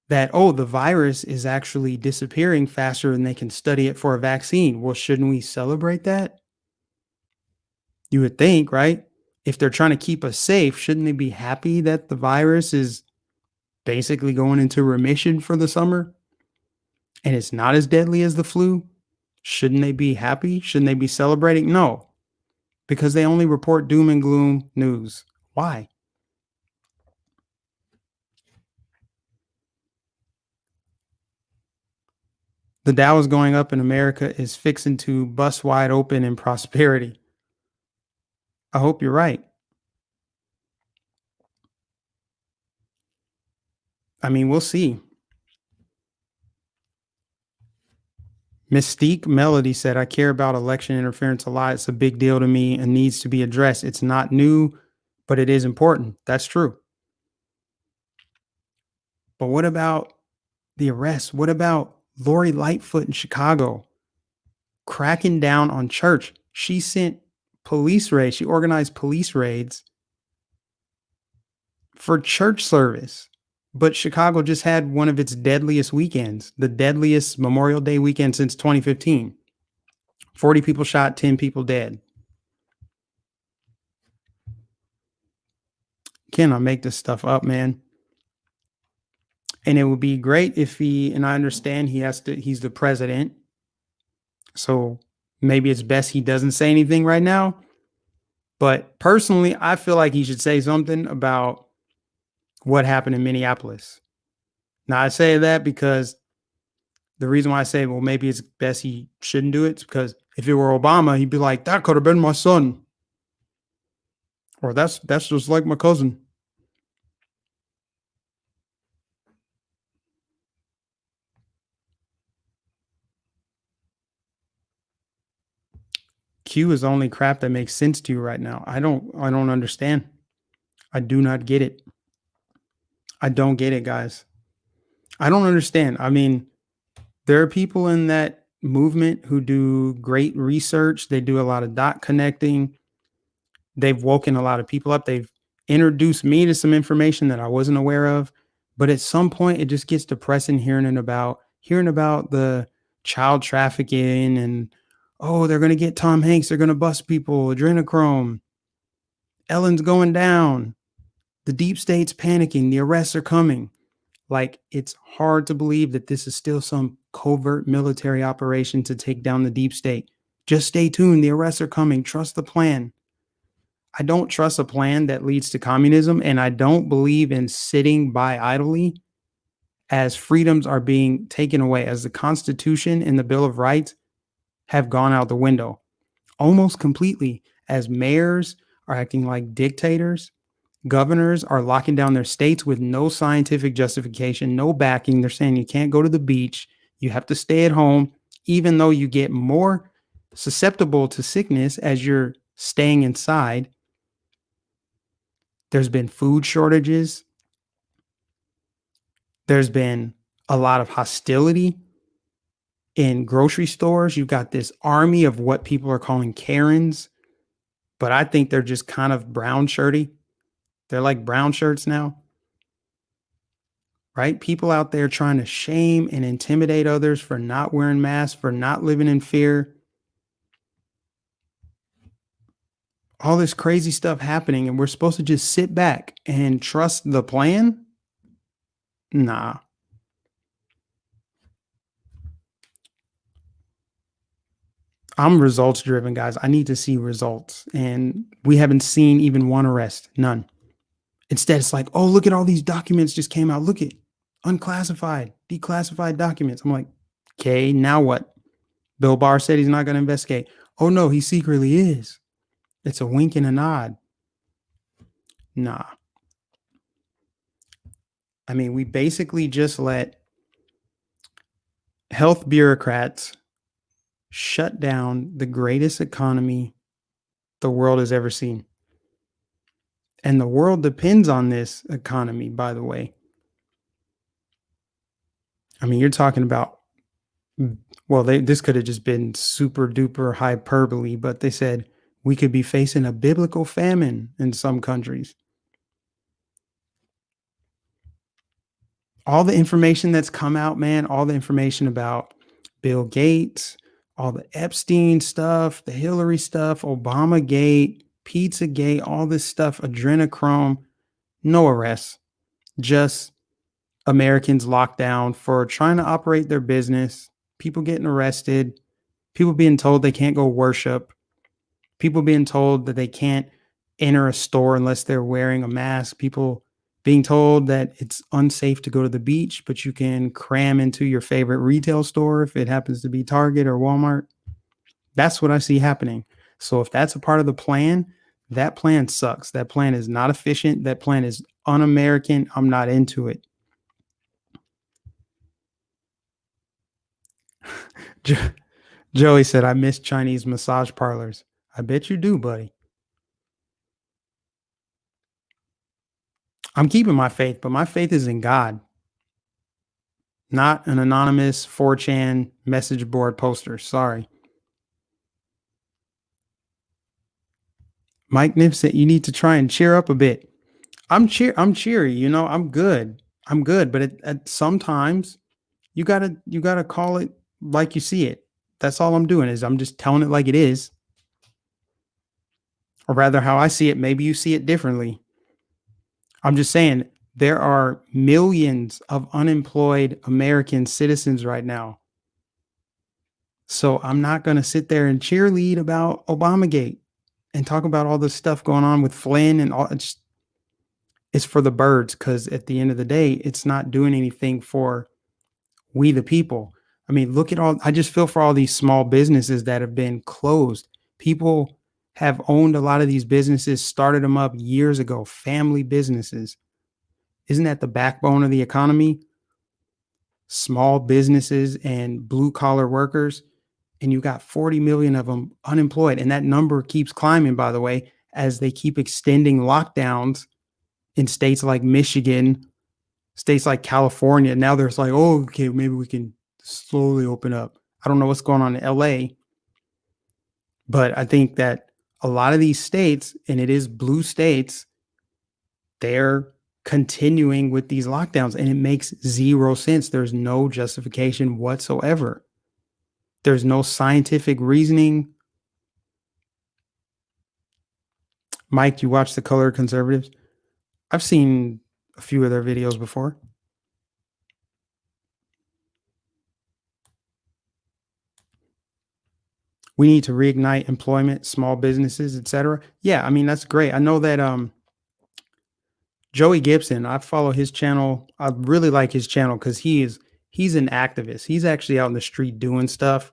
that, oh, the virus is actually disappearing faster than they can study it for a vaccine, well, shouldn't we celebrate that? You would think, right? If they're trying to keep us safe, shouldn't they be happy that the virus is basically going into remission for the summer? and it's not as deadly as the flu, shouldn't they be happy? Shouldn't they be celebrating? No, because they only report doom and gloom news. Why? The Dow is going up and America is fixing to bust wide open in prosperity. I hope you're right. I mean, we'll see. Mystique Melody said, I care about election interference a lot. It's a big deal to me and needs to be addressed. It's not new, but it is important. That's true. But what about the arrest? What about Lori Lightfoot in Chicago cracking down on church? She sent police raids. She organized police raids for church service. But Chicago just had one of its deadliest weekends, the deadliest Memorial Day weekend since 2015. 40 people shot, 10 people dead. Cannot make this stuff up, man. And it would be great if and I understand he's the president. So maybe it's best he doesn't say anything right now. But personally, I feel like he should say something about what happened in Minneapolis. Now, I say that because the reason why I say, well, maybe it's best he shouldn't do it is because if it were Obama, he'd be like, that could have been my son. Or that's just like my cousin. Q is the only crap that makes sense to you right now. I don't understand. I do not get it. I don't get it, guys. I don't understand. I mean, there are people in that movement who do great research. They do a lot of dot connecting. They've woken a lot of people up. They've introduced me to some information that I wasn't aware of. But at some point, it just gets depressing hearing about the child trafficking and, oh, they're going to get Tom Hanks. They're going to bust people, adrenochrome. Ellen's going down. The deep state's panicking. The arrests are coming. Like, it's hard to believe that this is still some covert military operation to take down the deep state. Just stay tuned. The arrests are coming. Trust the plan. I don't trust a plan that leads to communism, and I don't believe in sitting by idly as freedoms are being taken away, as the Constitution and the Bill of Rights have gone out the window almost completely, as mayors are acting like dictators. Governors are locking down their states with no scientific justification, no backing. They're saying you can't go to the beach. You have to stay at home, even though you get more susceptible to sickness as you're staying inside. There's been food shortages. There's been a lot of hostility in grocery stores. You've got this army of what people are calling Karens, but I think they're just kind of brown shirty. They're like brown shirts now, right? People out there trying to shame and intimidate others for not wearing masks, for not living in fear. All this crazy stuff happening, and we're supposed to just sit back and trust the plan? Nah. I'm results driven, guys. I need to see results. And we haven't seen even one arrest, none. Instead, it's like, oh, look at all these documents just came out. Look at unclassified, declassified documents. I'm like, okay, now what? Bill Barr said he's not going to investigate. Oh, no, he secretly is. It's a wink and a nod. Nah. I mean, we basically just let health bureaucrats shut down the greatest economy the world has ever seen. And the world depends on this economy, by the way. I mean, you're talking about, well, this could have just been super duper hyperbole, but they said we could be facing a biblical famine in some countries. All the information that's come out, man, all the information about Bill Gates, all the Epstein stuff, the Hillary stuff, Obama Gate, Pizzagate, all this stuff, adrenochrome, no arrests, just Americans locked down for trying to operate their business, people getting arrested, people being told they can't go worship, people being told that they can't enter a store unless they're wearing a mask, people being told that it's unsafe to go to the beach, but you can cram into your favorite retail store if it happens to be Target or Walmart. That's what I see happening. So if that's a part of the plan, that plan sucks. That plan is not efficient. That plan is un-American. I'm not into it. Jo- Joey said, I miss Chinese massage parlors. I bet you do, buddy. I'm keeping my faith, but my faith is in God, not an anonymous 4chan message board poster. Sorry. Mike Nificent, you need to try and cheer up a bit. I'm cheery, I'm good. I'm good, but sometimes you gotta call it like you see it. That's all I'm doing is I'm just telling it like it is, or rather how I see it. Maybe you see it differently. I'm just saying there are millions of unemployed American citizens right now. So I'm not going to sit there and cheerlead about Obamagate and talk about all this stuff going on with Flynn and all. It's for the birds because at the end of the day, it's not doing anything for we the people. I mean, look at all. I just feel for all these small businesses that have been closed. People have owned a lot of these businesses, started them up years ago, family businesses. Isn't that the backbone of the economy? Small businesses and blue collar workers. And you got 40 million of them unemployed. And that number keeps climbing, by the way, as they keep extending lockdowns in states like Michigan, states like California. Now there's like, oh, okay, maybe we can slowly open up. I don't know what's going on in LA, but I think that a lot of these states, and it is blue states, they're continuing with these lockdowns and it makes zero sense. There's no justification whatsoever. There's no scientific reasoning. Mike, you watch the Color Conservatives? I've seen a few of their videos before. We need to reignite employment, small businesses, etc. Yeah, I mean that's great. I know that Joey Gibson, I follow his channel. I really like his channel because he's an activist. He's actually out in the street doing stuff.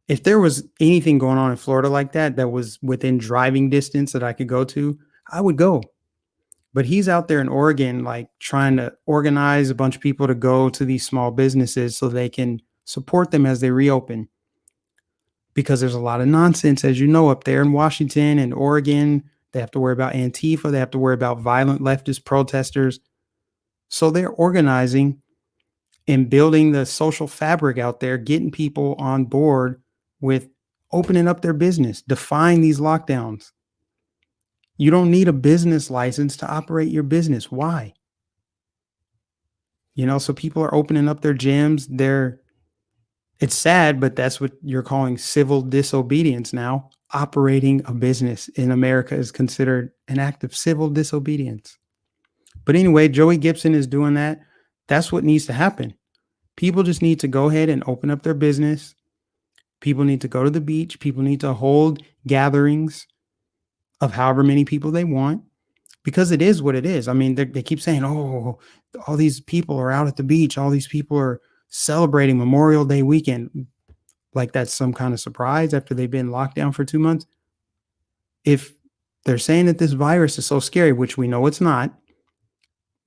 If there was anything going on in Florida like that was within driving distance that I could go to, I would go. But he's out there in Oregon, like trying to organize a bunch of people to go to these small businesses so they can support them as they reopen. Because there's a lot of nonsense, as you know, up there in Washington and Oregon. They have to worry about Antifa. They have to worry about violent leftist protesters. So they're organizing and building the social fabric out there, getting people on board with opening up their business, defying these lockdowns. You don't need a business license to operate your business. Why? So people are opening up their gyms. It's sad, but that's what you're calling civil disobedience now. Operating a business in America is considered an act of civil disobedience. But anyway, Joey Gibson is doing that. That's what needs to happen. People just need to go ahead and open up their business. People need to go to the beach. People need to hold gatherings of however many people they want because it is what it is. I mean, they keep saying, oh, all these people are out at the beach. All these people are celebrating Memorial Day weekend. Like that's some kind of surprise after they've been locked down for 2 months. If they're saying that this virus is so scary, which we know it's not,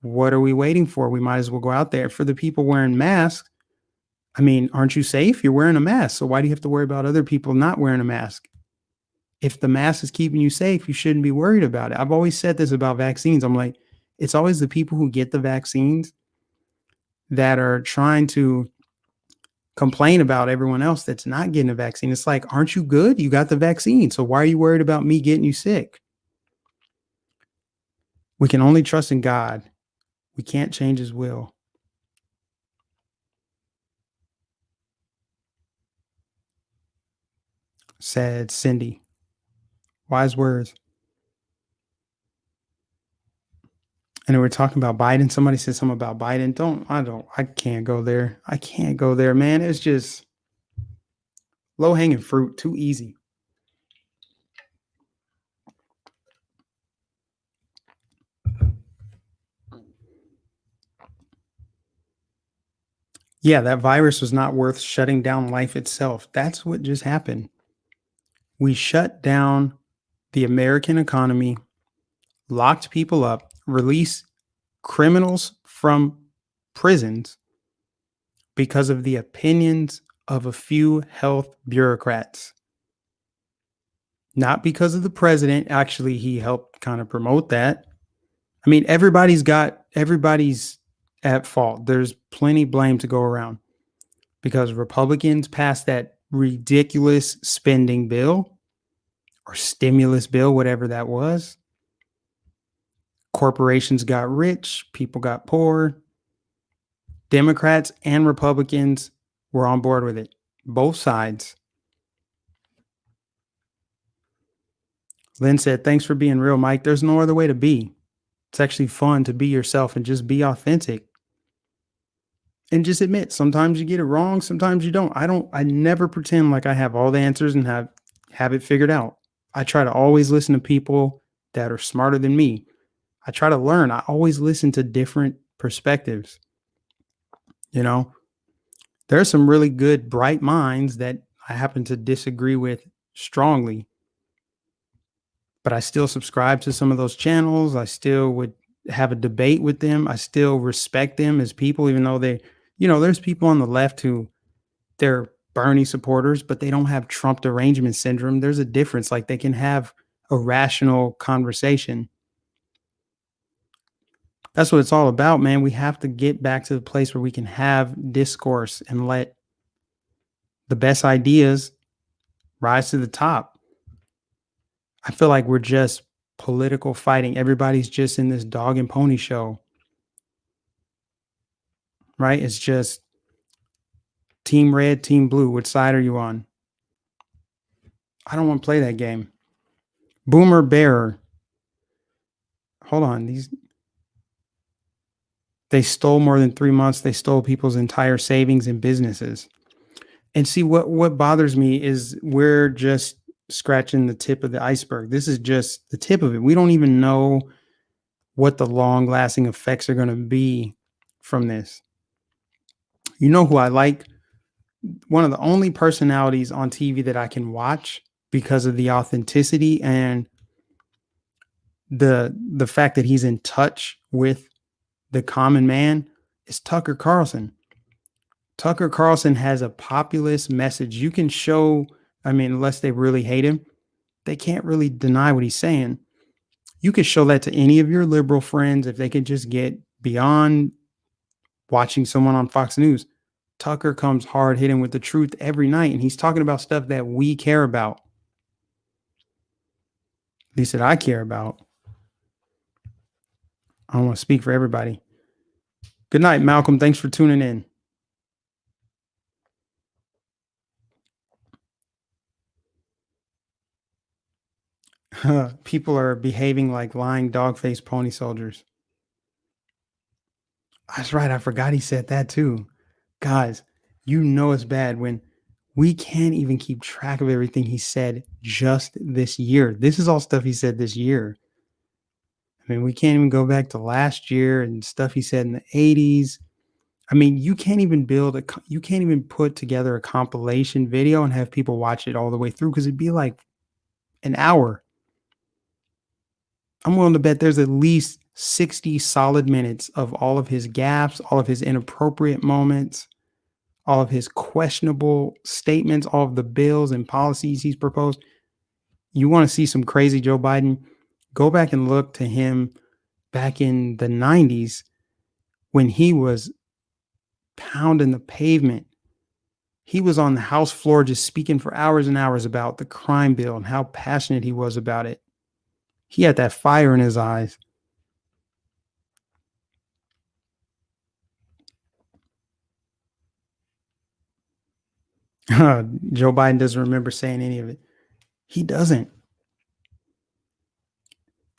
what are we waiting for? We might as well go out there. For the people wearing masks, I mean, aren't you safe? You're wearing a mask. So why do you have to worry about other people not wearing a mask? If the mask is keeping you safe, you shouldn't be worried about it. I've always said this about vaccines. I'm like, it's always the people who get the vaccines that are trying to complain about everyone else that's not getting a vaccine. It's like, aren't you good? You got the vaccine. So why are you worried about me getting you sick? We can only trust in God. We can't change his will. Said Cindy. Wise words. And we're talking about Biden. Somebody said something about Biden. I can't go there. I can't go there, man. It's just low hanging fruit, too easy. Yeah, that virus was not worth shutting down life itself. That's what just happened. We shut down the American economy, locked people up, released criminals from prisons because of the opinions of a few health bureaucrats. Not because of the president. Actually, he helped kind of promote that. I mean, everybody's at fault. There's plenty blame to go around because Republicans passed that ridiculous spending bill or stimulus bill, whatever that was. Corporations got rich, people got poor. Democrats and Republicans were on board with it. Both sides. Lynn said, "Thanks for being real, Mike. There's no other way to be. It's actually fun to be yourself and just be authentic. And just admit sometimes you get it wrong, sometimes you don't. I never pretend like I have all the answers and have it figured out. I try to always listen to people that are smarter than me. I try to learn. I always listen to different perspectives. You know, there are some really good, bright minds that I happen to disagree with strongly, but I still subscribe to some of those channels. I still would have a debate with them. I still respect them as people, even though there's people on the left who they're Bernie supporters, but they don't have Trump derangement syndrome. There's a difference. Like they can have a rational conversation. That's what it's all about, man. We have to get back to the place where we can have discourse and let the best ideas rise to the top. I feel like we're just political fighting. Everybody's just in this dog and pony show, right? It's just team red, team blue. Which side are you on? I don't want to play that game. Boomer bearer. Hold on. They stole more than 3 months. They stole people's entire savings and businesses. And see, what bothers me is we're just scratching the tip of the iceberg. This is just the tip of it. We don't even know what the long-lasting effects are going to be from this. You know who I like? One of the only personalities on TV that I can watch because of the authenticity and the fact that he's in touch with the common man is Tucker Carlson. Tucker Carlson has a populist message. You can show, I mean, unless they really hate him, they can't really deny what he's saying. You could show that to any of your liberal friends if they could just get beyond watching someone on Fox News. Tucker comes hard hitting with the truth every night, and he's talking about stuff that we care about. At least that I care about. I don't want to speak for everybody. Good night, Malcolm. Thanks for tuning in. People are behaving like lying dog-faced pony soldiers. That's right. I forgot he said that too. Guys, you know it's bad when we can't even keep track of everything he said just this year. This is all stuff he said this year. I mean, we can't even go back to last year and stuff he said in the 80s. I mean, you can't even put together a compilation video and have people watch it all the way through because it'd be like an hour. I'm willing to bet there's at least 60 solid minutes of all of his gaffes, all of his inappropriate moments, all of his questionable statements, all of the bills and policies he's proposed. You want to see some crazy Joe Biden? Go back and look to him back in the 90s when he was pounding the pavement. He was on the House floor just speaking for hours and hours about the crime bill and how passionate he was about it. He had that fire in his eyes. Joe Biden doesn't remember saying any of it. He doesn't.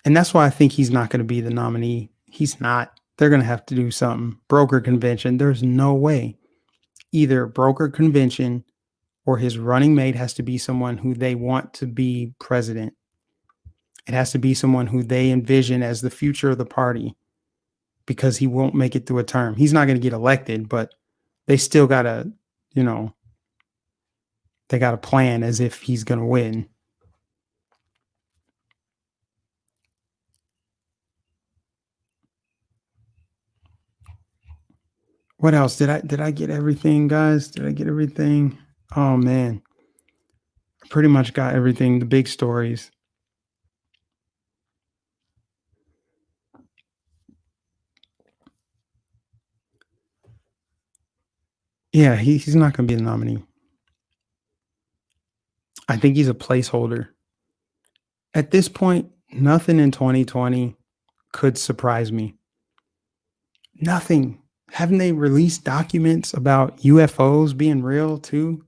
And that's why I think he's not going to be the nominee. He's not. They're going to have to do something. Broker convention. There's no way. Either broker convention or his running mate has to be someone who they want to be president. It has to be someone who they envision as the future of the party, because he won't make it through a term. He's not going to get elected, but they still got to, you know, they got to plan as if he's going to win. What else? Did I get everything, guys? Did I get everything? Oh man. I pretty much got everything, the big stories. Yeah, he's not going to be the nominee. I think he's a placeholder. At this point, nothing in 2020 could surprise me. Nothing. Haven't they released documents about UFOs being real too?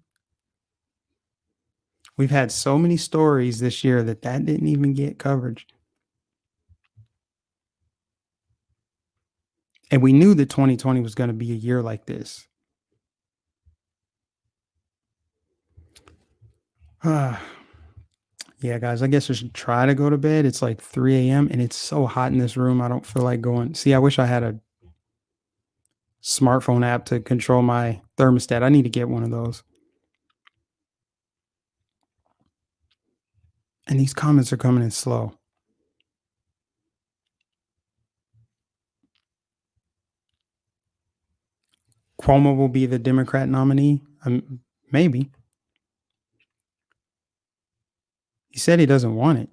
We've had so many stories this year that didn't even get coverage. And we knew that 2020 was going to be a year like this. Yeah, guys, I guess I should try to go to bed. It's like 3 a.m. and it's so hot in this room. I don't feel like going. See, I wish I had a smartphone app to control my thermostat. I need to get one of those. And these comments are coming in slow. Cuomo will be the Democrat nominee. Maybe. He said he doesn't want it.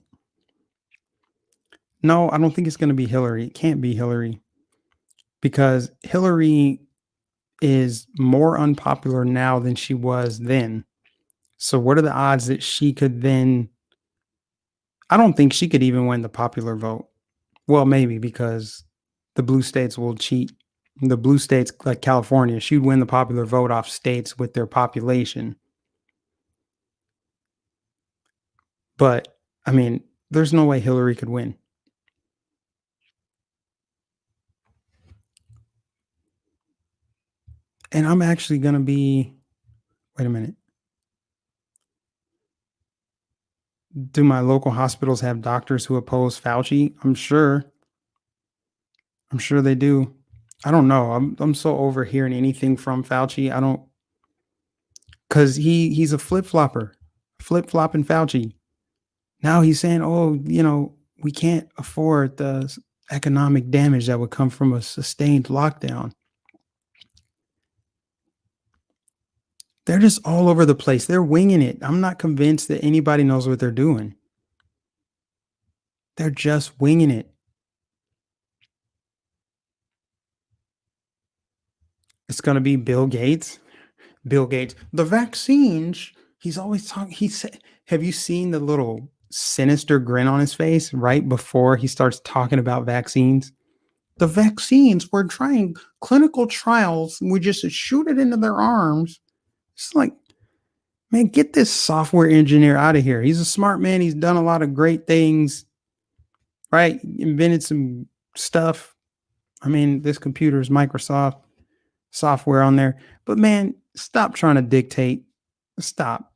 No, I don't think it's going to be Hillary. It can't be Hillary, because Hillary is more unpopular now than she was then. So what are the odds that she could then? I don't think she could even win the popular vote. Well, maybe, because the blue states will cheat. The blue states, like California, she'd win the popular vote off states with their population. But I mean, there's no way Hillary could win. And I'm actually going to be, wait a minute. Do my local hospitals have doctors who oppose Fauci? I'm sure. I'm sure they do. I don't know. I'm so over hearing anything from Fauci. I don't, because he's a flip-flopping Fauci. Now he's saying, oh, we can't afford the economic damage that would come from a sustained lockdown. They're just all over the place. They're winging it. I'm not convinced that anybody knows what they're doing. They're just winging it. It's going to be Bill Gates. The vaccines. He's always talking. He said, have you seen the little sinister grin on his face right before he starts talking about vaccines? The vaccines, we're trying clinical trials. We just shoot it into their arms. It's like, man, get this software engineer out of here. He's a smart man. He's done a lot of great things, right? Invented some stuff. I mean, this computer is Microsoft software on there. But man, stop trying to dictate. Stop.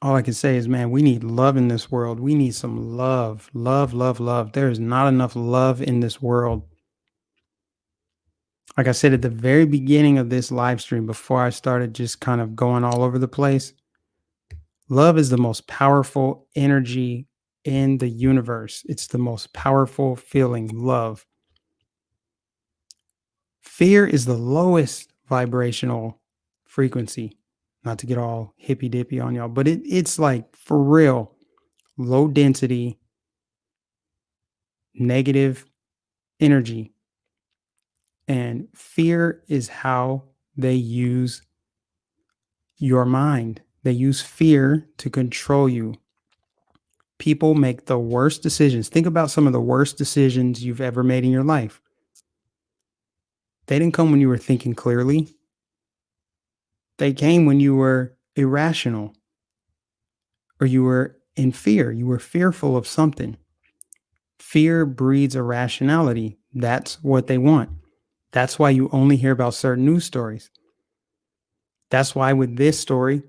All I can say is, man, we need love in this world. We need some love. Love, love, love. There is not enough love in this world. Like I said at the very beginning of this live stream, before I started just kind of going all over the place, love is the most powerful energy in the universe. It's the most powerful feeling, love. Fear is the lowest vibrational frequency. Not to get all hippy dippy on y'all, but it's like, for real, low density, negative energy. And fear is how they use your mind. They use fear to control you. People make the worst decisions. Think about some of the worst decisions you've ever made in your life. They didn't come when you were thinking clearly. They came when you were irrational or you were in fear. You were fearful of something. Fear breeds irrationality. That's what they want. That's why you only hear about certain news stories. That's why with this story,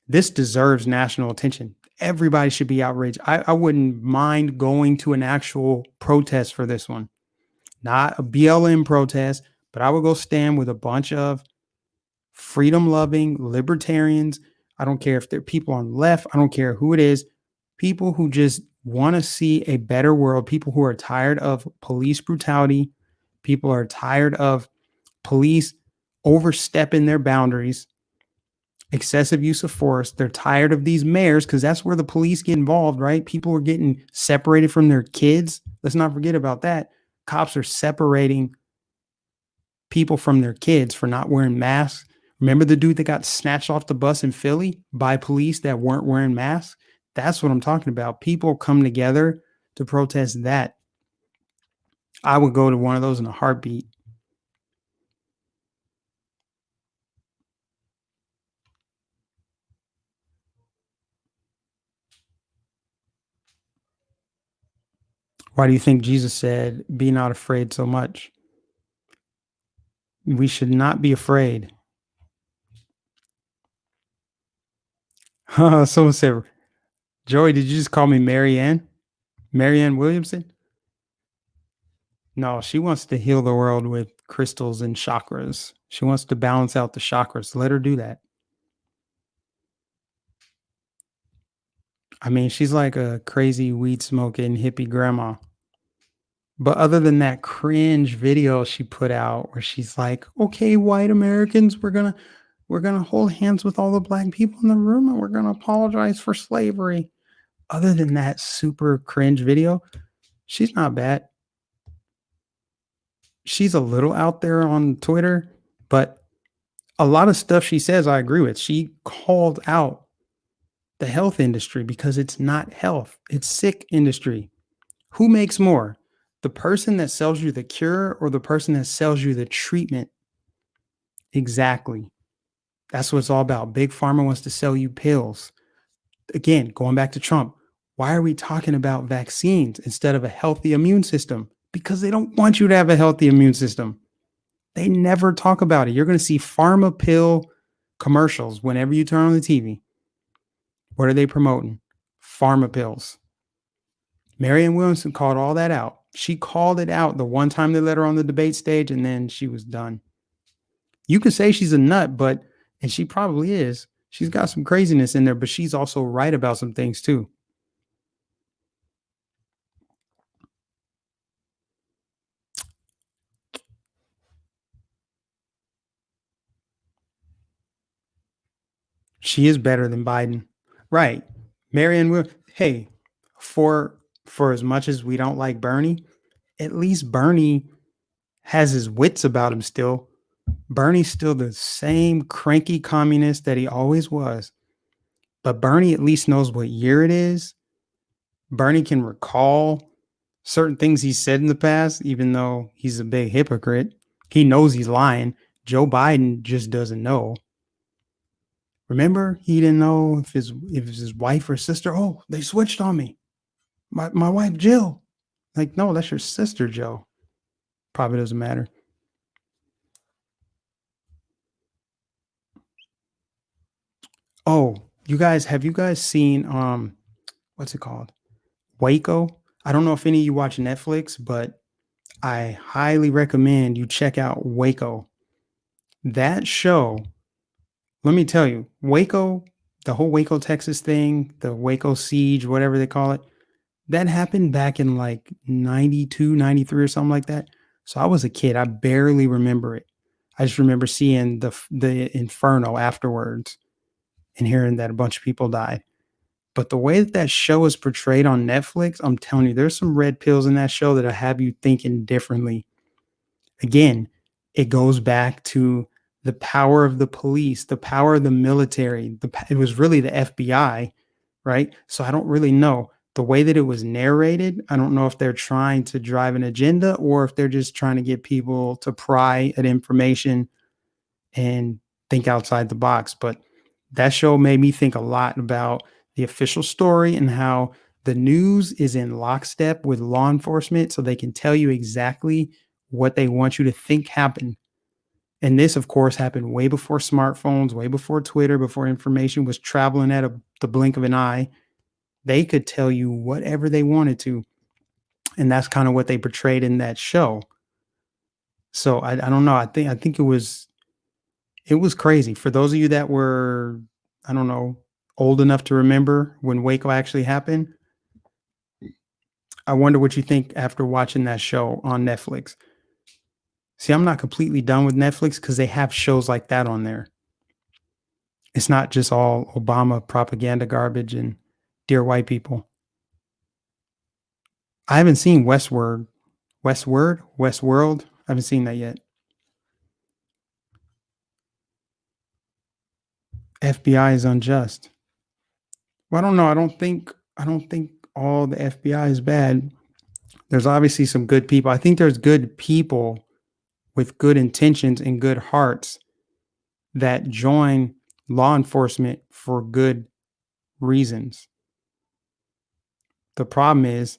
this deserves national attention. Everybody should be outraged. I wouldn't mind going to an actual protest for this one, not a BLM protest, but I would go stand with a bunch of freedom loving libertarians. I don't care if they're people on the left. I don't care who it is. People who just want to see a better world. People who are tired of police brutality. People are tired of police overstepping their boundaries, excessive use of force. They're tired of these mayors because that's where the police get involved, right? People are getting separated from their kids. Let's not forget about that. Cops are separating people from their kids for not wearing masks. Remember the dude that got snatched off the bus in Philly by police that weren't wearing masks? That's what I'm talking about. People come together to protest that. I would go to one of those in a heartbeat. Why do you think Jesus said, "Be not afraid so much"? We should not be afraid. Someone said, Joey, did you just call me Marianne? Marianne Williamson? No, she wants to heal the world with crystals and chakras. She wants to balance out the chakras. Let her do that. I mean, she's like a crazy weed smoking hippie grandma. But other than that cringe video she put out where she's like, "Okay, white Americans, we're gonna hold hands with all the black people in the room and we're gonna apologize for slavery." Other than that super cringe video, she's not bad. She's a little out there on Twitter, but a lot of stuff she says I agree with. She called out the health industry because it's not health, it's sick industry. Who makes more? The person that sells you the cure or the person that sells you the treatment? Exactly. That's what it's all about. Big Pharma wants to sell you pills. Again, going back to Trump, why are we talking about vaccines instead of a healthy immune system? Because they don't want you to have a healthy immune system. They never talk about it. You're going to see pharma pill commercials whenever you turn on the TV. What are they promoting? Pharma pills. Marianne Williamson called all that out. She called it out the one time they let her on the debate stage, and then she was done. You could say she's a nut, and she probably is. She's got some craziness in there, but she's also right about some things too. She is better than Biden. Right. Marianne will hey, for as much as we don't like Bernie, at least Bernie has his wits about him still. Bernie's still the same cranky communist that he always was. But Bernie at least knows what year it is. Bernie can recall certain things he said in the past, even though he's a big hypocrite. He knows he's lying. Joe Biden just doesn't know. Remember, he didn't know if his wife or sister. Oh, they switched on me. My wife Jill. Like, no, that's your sister Joe. Probably doesn't matter. Oh, have you guys seen what's it called? Waco? I don't know if any of you watch Netflix, but I highly recommend you check out Waco. That show, let me tell you, Waco, the whole Waco, Texas thing, the Waco siege, whatever they call it, that happened back in like 92, 93 or something like that. So I was a kid. I barely remember it. I just remember seeing the inferno afterwards and hearing that a bunch of people died. But the way that that show is portrayed on Netflix, I'm telling you, there's some red pills in that show that'll have you thinking differently. Again, it goes back to the power of the police, the power of the military. It was really the FBI, right? So I don't really know. The way that it was narrated, I don't know if they're trying to drive an agenda or if they're just trying to get people to pry at information and think outside the box. But that show made me think a lot about the official story and how the news is in lockstep with law enforcement so they can tell you exactly what they want you to think happened. And this, of course, happened way before smartphones, way before Twitter, before information was traveling at the blink of an eye. They could tell you whatever they wanted to. And that's kind of what they portrayed in that show. So I don't know. I think it was crazy. For those of you that were, I don't know, old enough to remember when Waco actually happened, I wonder what you think after watching that show on Netflix. See, I'm not completely done with Netflix because they have shows like that on there. It's not just all Obama propaganda garbage and dear white people. I haven't seen Westworld. I haven't seen that yet. FBI is unjust. Well, I don't know. I don't think all the FBI is bad. There's obviously some good people. I think there's good people with good intentions and good hearts that join law enforcement for good reasons. The problem is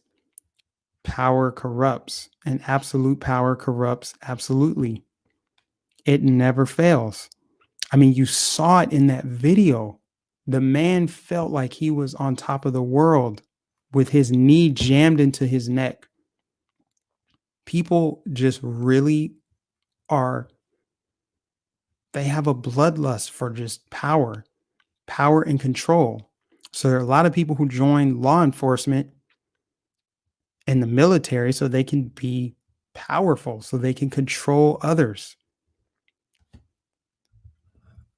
power corrupts, and absolute power corrupts absolutely. It never fails. I mean, you saw it in that video. The man felt like he was on top of the world with his knee jammed into his neck. People just really are, they have a bloodlust for just power and control. So there are a lot of people who join law enforcement and the military so they can be powerful, so they can control others.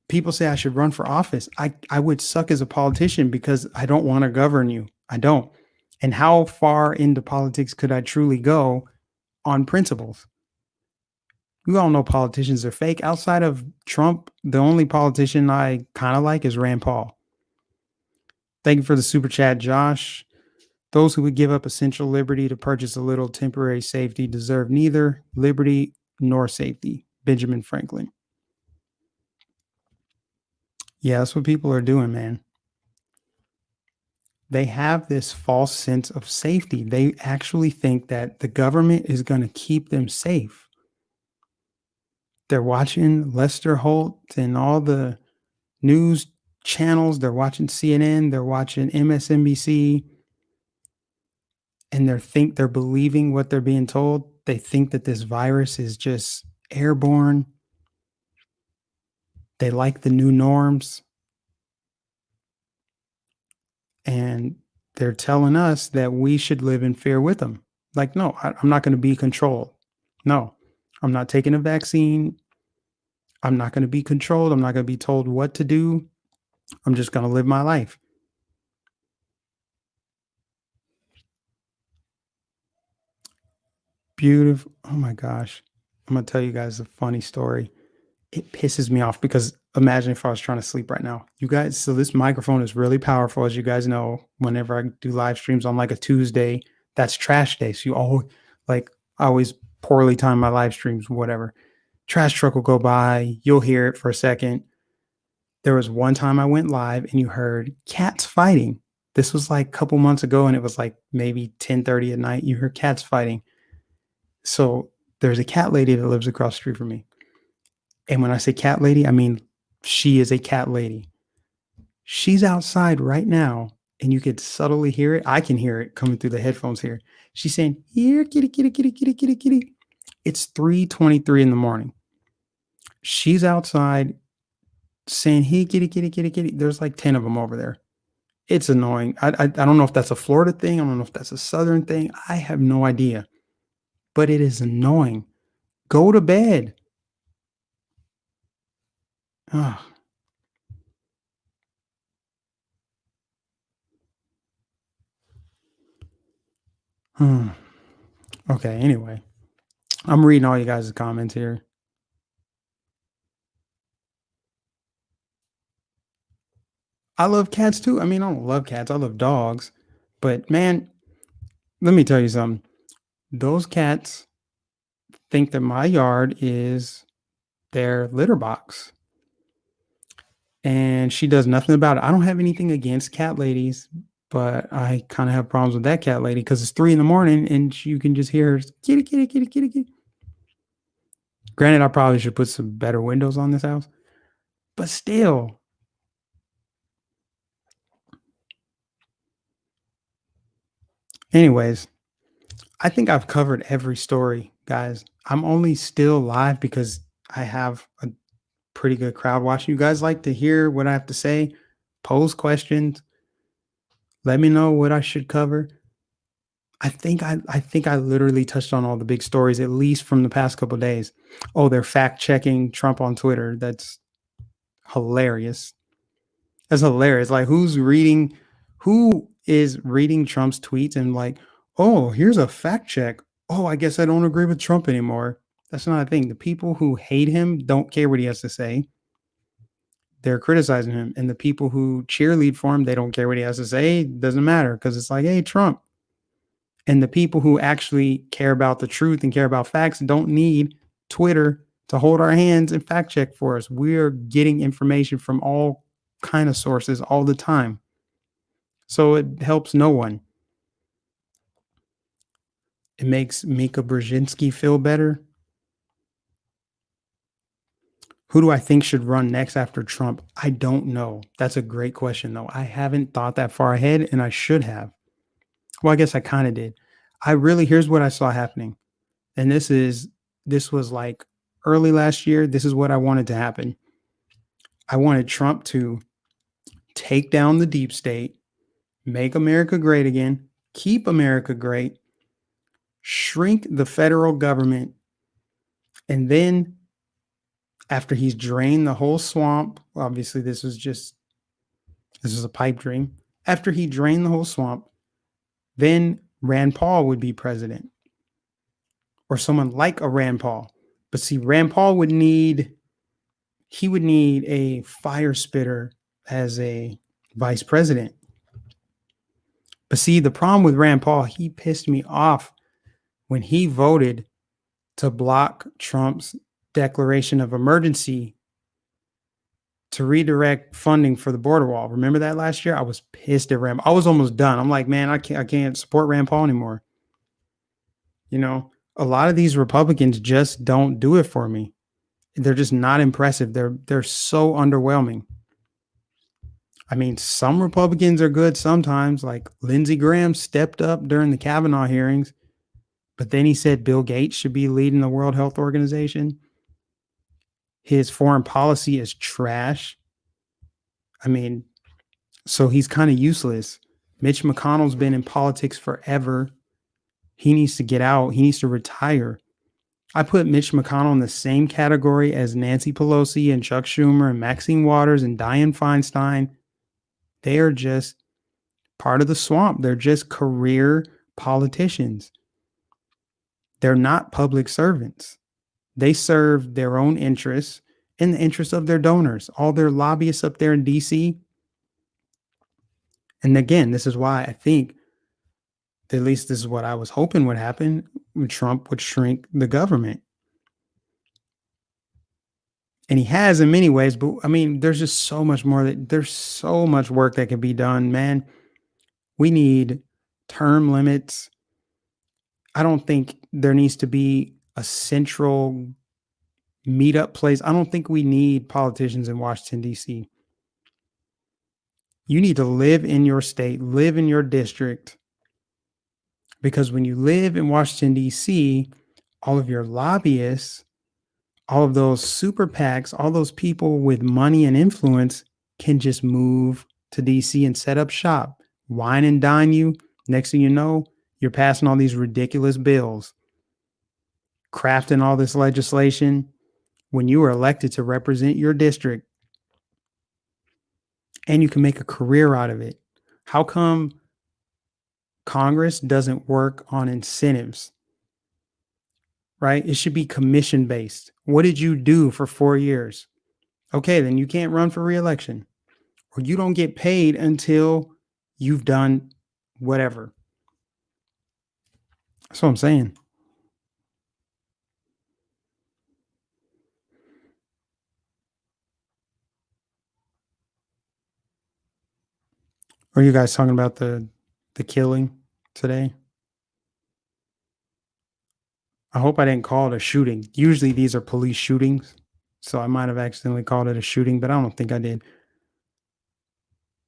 People say I should run for office. I would suck as a politician because I don't want to govern you. I don't. And how far into politics could I truly go on principles? We all know politicians are fake. Outside of Trump, the only politician I kind of like is Rand Paul. Thank you for the super chat, Josh. Those who would give up essential liberty to purchase a little temporary safety deserve neither liberty nor safety. Benjamin Franklin. Yeah, that's what people are doing, man. They have this false sense of safety. They actually think that the government is going to keep them safe. They're watching Lester Holt and all the news channels. They're watching CNN. They're watching MSNBC. And they're believing what they're being told. They think that this virus is just airborne. They like the new norms. And they're telling us that we should live in fear with them. Like, no, I'm not going to be controlled. No, I'm not taking a vaccine. I'm not going to be controlled. I'm not going to be told what to do. I'm just going to live my life. Beautiful. Oh my gosh. I'm going to tell you guys a funny story. It pisses me off because imagine if I was trying to sleep right now. You guys, so this microphone is really powerful, as you guys know. Whenever I do live streams on like a Tuesday, that's trash day. So I always poorly time my live streams, whatever. Trash truck will go by, you'll hear it for a second. There was one time I went live and you heard cats fighting. This was like a couple months ago, and it was like maybe 10:30 at night. You heard cats fighting. So there's a cat lady that lives across the street from me. And when I say cat lady, I mean she is a cat lady. She's outside right now, and you could subtly hear it. I can hear it coming through the headphones here. She's saying, "Here, kitty, kitty, kitty, kitty, kitty, kitty." It's 3:23 in the morning. She's outside saying, "Hey, kitty, kitty, kitty, kitty." There's like 10 of them over there. It's annoying. I don't know if that's a Florida thing. I don't know if that's a Southern thing. I have no idea. But it is annoying. Go to bed. Ugh. Hmm. Okay, anyway. I'm reading all you guys' comments here. I love cats too. I mean, I don't love cats. I love dogs. But man, let me tell you something. Those cats think that my yard is their litter box. and she does nothing about it. I don't have anything against cat ladies, but I kind of have problems with that cat lady because it's 3 in the morning and you can just hear her kitty, kitty, kitty, kitty, kitty. Granted, I probably should put some better windows on this house, but still. Anyways, I think I've covered every story, guys. I'm only still live because I have a pretty good crowd watching. You guys like to hear what I have to say, pose questions, let me know what I should cover. I think I literally touched on all the big stories, at least from the past couple of days. Oh, they're fact checking Trump on Twitter. That's hilarious. That's hilarious. Like who is reading Trump's tweets and like, oh, here's a fact check. Oh, I guess I don't agree with Trump anymore. That's not a thing. The people who hate him don't care what he has to say. They're criticizing him. And the people who cheerlead for him, they don't care what he has to say. It doesn't matter because it's like, hey, Trump. And the people who actually care about the truth and care about facts don't need Twitter to hold our hands and fact check for us. We're getting information from all kind of sources all the time. So it helps no one. It makes Mika Brzezinski feel better. Who do I think should run next after Trump? I don't know. That's a great question, though. I haven't thought that far ahead, and I should have. Well, I guess I kind of did. Here's what I saw happening. And this was like early last year. This is what I wanted to happen. I wanted Trump to take down the deep state, make America great again, keep America great, shrink the federal government, and then after he's drained the whole swamp, obviously this was a pipe dream. After he drained the whole swamp, then Rand Paul would be president or someone like a Rand Paul. But see, Rand Paul would need a fire spitter as a vice president. But see, the problem with Rand Paul, he pissed me off when he voted to block Trump's declaration of emergency to redirect funding for the border wall. Remember that last year? I was pissed at Rand. I was almost done. I'm like, man, I can't support Rand Paul anymore. You know, a lot of these Republicans just don't do it for me. They're just not impressive. They're so underwhelming. I mean, some Republicans are good sometimes, like Lindsey Graham stepped up during the Kavanaugh hearings, but then he said Bill Gates should be leading the World Health Organization. His foreign policy is trash. I mean, so he's kind of useless. Mitch McConnell's been in politics forever. He needs to get out. He needs to retire. I put Mitch McConnell in the same category as Nancy Pelosi and Chuck Schumer and Maxine Waters and Dianne Feinstein. They are just part of the swamp. They're just career politicians. They're not public servants. They serve their own interests and the interests of their donors, all their lobbyists up there in DC. And again, this is why I think, at least this is what I was hoping would happen, Trump would shrink the government. And he has in many ways, but I mean, there's just so much more there's so much work that can be done, man. We need term limits. I don't think there needs to be a central meetup place. I don't think we need politicians in Washington, D.C. You need to live in your state, live in your district, because when you live in Washington, D.C., all of your lobbyists, all of those super PACs, all those people with money and influence can just move to DC and set up shop, wine and dine you. Next thing you know, you're passing all these ridiculous bills, crafting all this legislation when you were elected to represent your district, and you can make a career out of it. How come Congress doesn't work on incentives? Right? It should be commission based. What did you do for 4 years? Okay, then you can't run for reelection, or you don't get paid until you've done whatever. That's what I'm saying. Are you guys talking about the killing today? I hope I didn't call it a shooting. Usually these are police shootings, so I might have accidentally called it a shooting, but I don't think I did.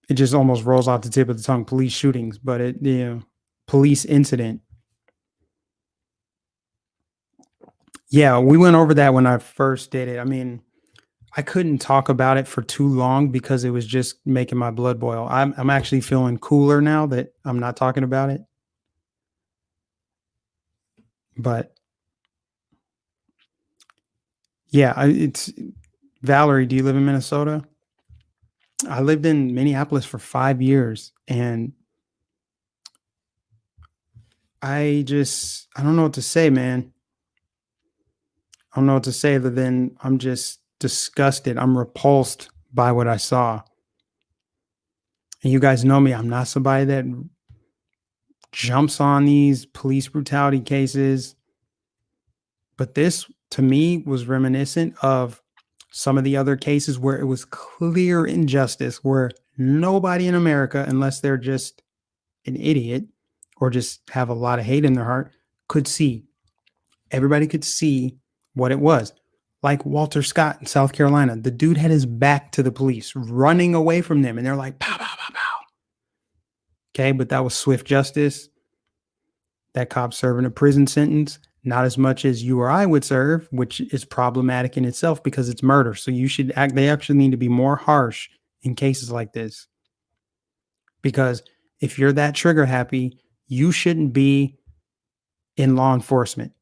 It just almost rolls off the tip of the tongue, police shootings, but police incident. Yeah, we went over that when I first did it. I mean, I couldn't talk about it for too long because it was just making my blood boil. I'm actually feeling cooler now that I'm not talking about it. But yeah, it's Valerie. Do you live in Minnesota? I lived in Minneapolis for 5 years, and I don't know what to say, man. I don't know what to say other than I'm just disgusted. I'm repulsed by what I saw. And you guys know me. I'm not somebody that jumps on these police brutality cases. But this, to me, was reminiscent of some of the other cases where it was clear injustice, where nobody in America, unless they're just an idiot or just have a lot of hate in their heart, could see. Everybody could see what it was. Like Walter Scott in South Carolina, the dude had his back to the police, running away from them, and they're like, pow, pow, pow, pow. Okay, but that was swift justice. That cop serving a prison sentence, not as much as you or I would serve, which is problematic in itself because it's murder. So they actually need to be more harsh in cases like this. Because if you're that trigger happy, you shouldn't be in law enforcement.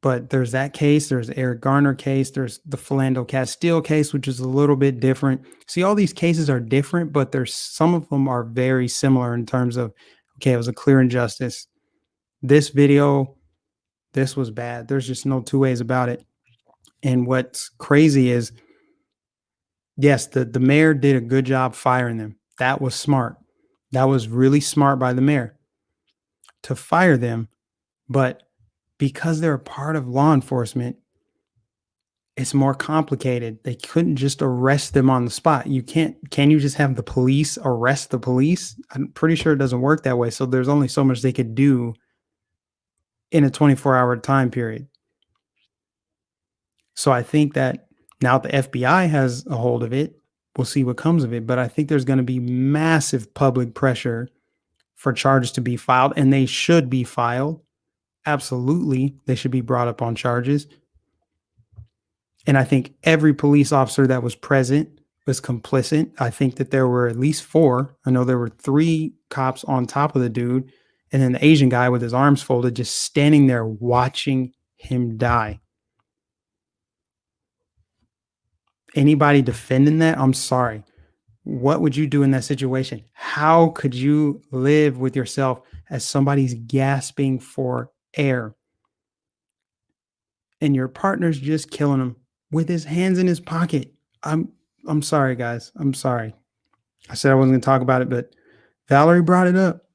But there's that case, there's the Eric Garner case, there's the Philando Castile case, which is a little bit different. See, all these cases are different, but there's some of them are very similar in terms of, okay, it was a clear injustice. This video, this was bad. There's just no two ways about it. And what's crazy is, yes, the mayor did a good job firing them. That was smart. That was really smart by the mayor to fire them. But because they're a part of law enforcement, it's more complicated. They couldn't just arrest them on the spot. Can you just have the police arrest the police? I'm pretty sure it doesn't work that way. So there's only so much they could do in a 24-hour time period. So I think that now the FBI has a hold of it, we'll see what comes of it. But I think there's going to be massive public pressure for charges to be filed, and they should be filed. Absolutely, they should be brought up on charges. And I think every police officer that was present was complicit. I think that there were at least 4. I know there were 3 cops on top of the dude, and then the Asian guy with his arms folded, just standing there watching him die. Anybody defending that, I'm sorry. What would you do in that situation? How could you live with yourself as somebody's gasping for air and your partner's just killing him with his hands in his pocket? I'm sorry, guys. I'm sorry. I said I wasn't going to talk about it, but Valerie brought it up.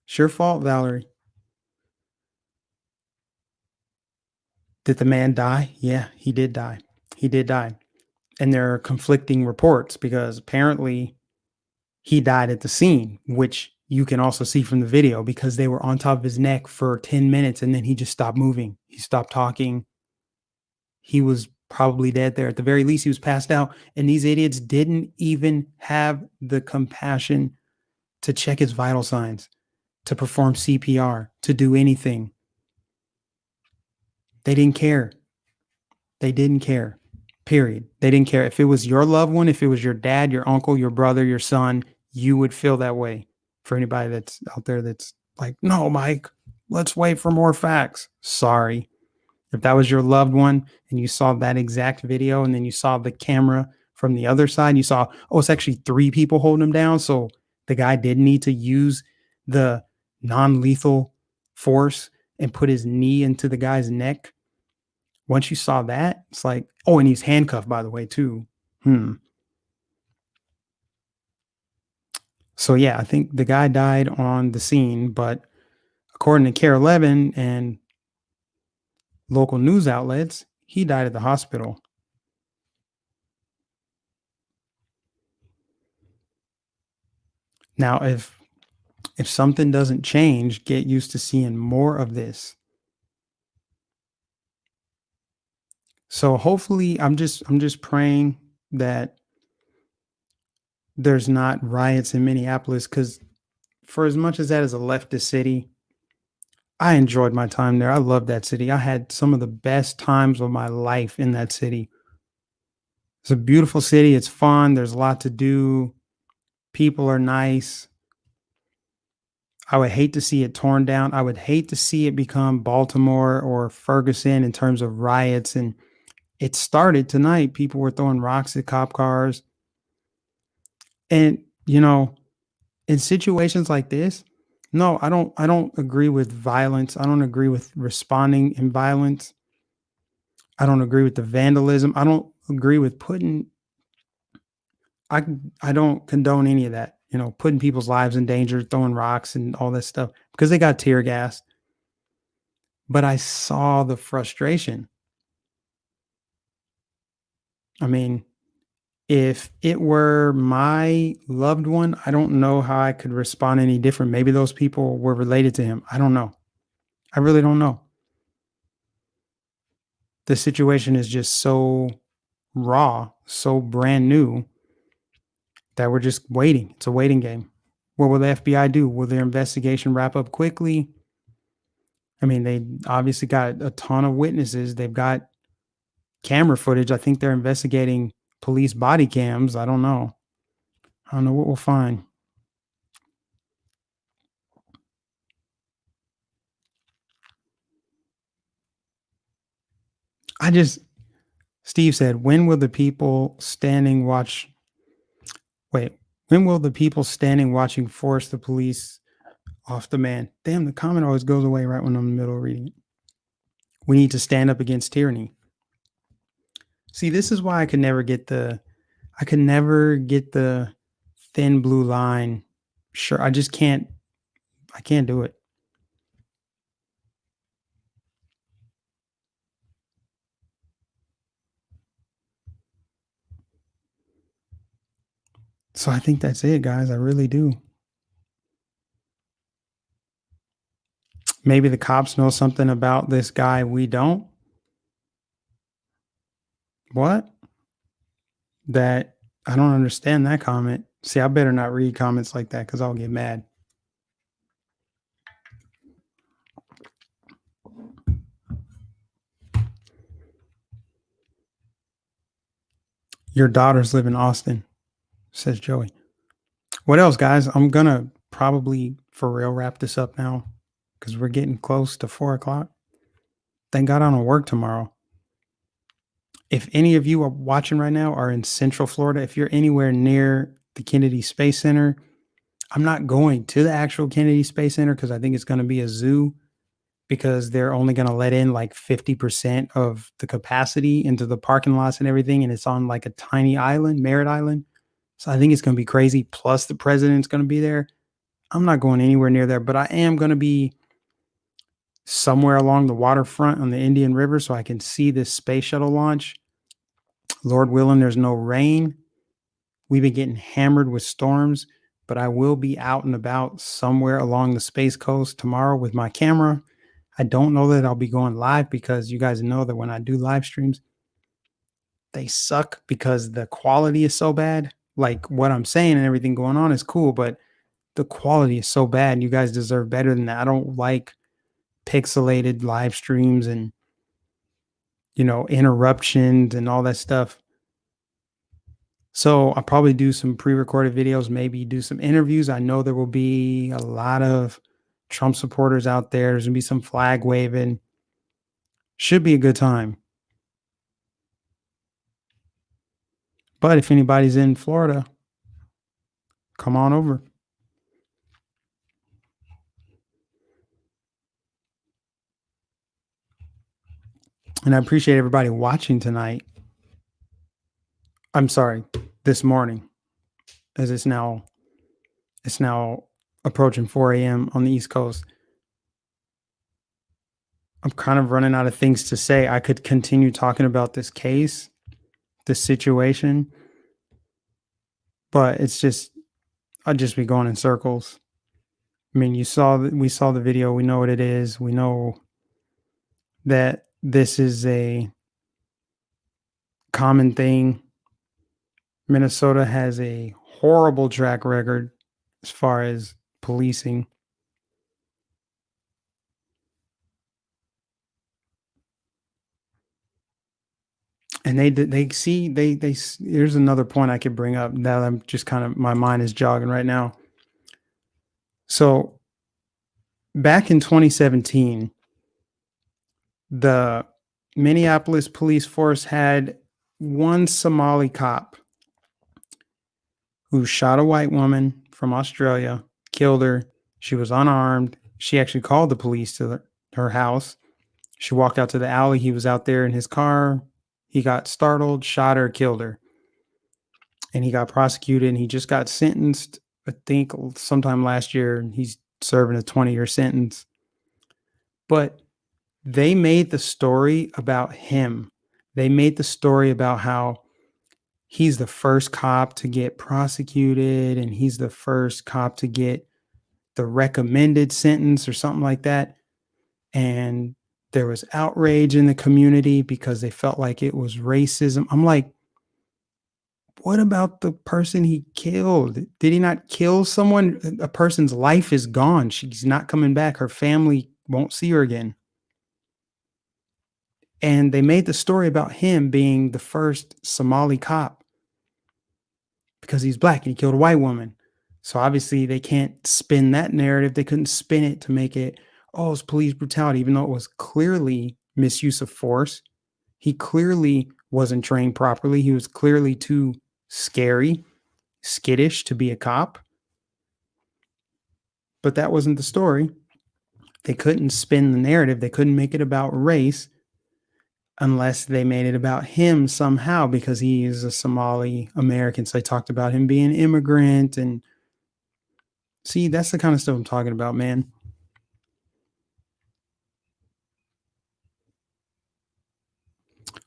It's your fault, Valerie. Did the man die? Yeah, he did die. He did die. And there are conflicting reports because apparently he died at the scene, which you can also see from the video because they were on top of his neck for 10 minutes and then he just stopped moving. He stopped talking. He was probably dead there. At the very least, he was passed out. And these idiots didn't even have the compassion to check his vital signs, to perform CPR, to do anything. They didn't care. They didn't care. Period. They didn't care. If it was your loved one, if it was your dad, your uncle, your brother, your son, you would feel that way. For anybody that's out there that's like, no, Mike, let's wait for more facts. Sorry. If that was your loved one and you saw that exact video and then you saw the camera from the other side, you saw, oh, it's actually 3 people holding him down. So the guy didn't need to use the non-lethal force and put his knee into the guy's neck. Once you saw that, it's like, oh, and he's handcuffed, by the way, too. So yeah, I think the guy died on the scene, but according to Care 11 and local news outlets, he died at the hospital. Now, if something doesn't change, get used to seeing more of this. So hopefully I'm just praying that there's not riots in Minneapolis, cuz for as much as that is a leftist city, I enjoyed my time there. I love that city. I had some of the best times of my life in that city. It's a beautiful city. It's fun. There's a lot to do. People are nice. I would hate to see it torn down. I would hate to see it become Baltimore or Ferguson in terms of riots. And it started tonight. People were throwing rocks at cop cars. And, in situations like this, no, I don't agree with violence. I don't agree with responding in violence. I don't agree with the vandalism. I don't agree with I I don't condone any of that, putting people's lives in danger, throwing rocks and all that stuff because they got tear gas. But I saw the frustration. I mean, if it were my loved one, I don't know how I could respond any different. Maybe those people were related to him. I don't know. I really don't know. The situation is just so raw, so brand new that we're just waiting. It's a waiting game. What will the FBI do? Will their investigation wrap up quickly? I mean, they obviously got a ton of witnesses. They've got camera footage. I think they're investigating police body cams. I don't know. I don't know what we'll find. I just, Steve said, when will the people standing watch? Wait, when will the people standing watching force the police off the man? Damn, the comment always goes away right when I'm in the middle of reading it. We need to stand up against tyranny. See, this is why I could never get the thin blue line. Sure, I can't do it. So I think that's it, guys. I really do. Maybe the cops know something about this guy we don't. What? That I don't understand that comment. See, I better not read comments like that because I'll get mad. Your daughters live in Austin, says Joey. What else, guys? I'm gonna probably for real wrap this up now because we're getting close to 4 o'clock. Thank God I don't work tomorrow. If any of you are watching right now are in Central Florida, if you're anywhere near the Kennedy Space Center, I'm not going to the actual Kennedy Space Center because I think it's going to be a zoo because they're only going to let in like 50% of the capacity into the parking lots and everything. And it's on like a tiny island, Merritt Island. So I think it's going to be crazy. Plus, the president's going to be there. I'm not going anywhere near there, but I am going to be somewhere along the waterfront on the Indian River so I can see this space shuttle launch. Lord willing, there's no rain. We've been getting hammered with storms, but I will be out and about somewhere along the Space Coast tomorrow with my camera. I don't know that I'll be going live because you guys know that when I do live streams, they suck because the quality is so bad. Like what I'm saying and everything going on is cool, but the quality is so bad. And you guys deserve better than that. I don't like pixelated live streams and, interruptions and all that stuff. So I'll probably do some pre-recorded videos, maybe do some interviews. I know there will be a lot of Trump supporters out there. There's gonna be some flag waving. Should be a good time. But if anybody's in Florida, come on over. And I appreciate everybody watching tonight. I'm sorry, this morning, as it's now approaching 4 a.m. on the East Coast. I'm kind of running out of things to say. I could continue talking about this case, this situation, but it's just I'd just be going in circles. I mean, we saw the video. We know what it is. We know that this is a common thing. Minnesota has a horrible track record as far as policing. And here's another point I could bring up that I'm just kind of, my mind is jogging right now. So back in 2017, the Minneapolis police force had one Somali cop who shot a white woman from Australia, killed her. She was unarmed. She actually called the police to her house. She walked out to the alley. He was out there in his car. He got startled, shot her, killed her. And he got prosecuted, and he just got sentenced, I think sometime last year. He's serving a 20-year sentence. But they made the story about him. They made the story about how he's the first cop to get prosecuted, and he's the first cop to get the recommended sentence or something like that. And there was outrage in the community because they felt like it was racism. I'm like, what about the person he killed? Did he not kill someone? A person's life is gone. She's not coming back. Her family won't see her again. And they made the story about him being the first Somali cop because he's black and he killed a white woman. So obviously they can't spin that narrative. They couldn't spin it to make it, oh, it's police brutality, even though it was clearly misuse of force. He clearly wasn't trained properly. He was clearly too scary, skittish to be a cop. But that wasn't the story. They couldn't spin the narrative. They couldn't make it about race unless they made it about him somehow because he is a Somali American. So they talked about him being an immigrant. And see, that's the kind of stuff I'm talking about, man.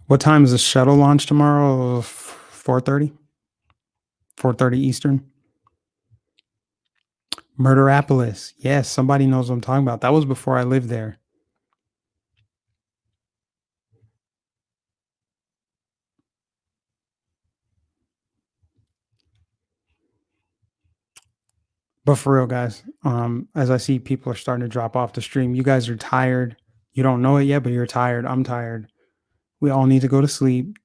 What time is the shuttle launch tomorrow? 4:30? 4:30 Eastern? Murderapolis. Yes, somebody knows what I'm talking about. That was before I lived there. But for real, guys, as I see people are starting to drop off the stream, you guys are tired. You don't know it yet, but you're tired. I'm tired. We all need to go to sleep.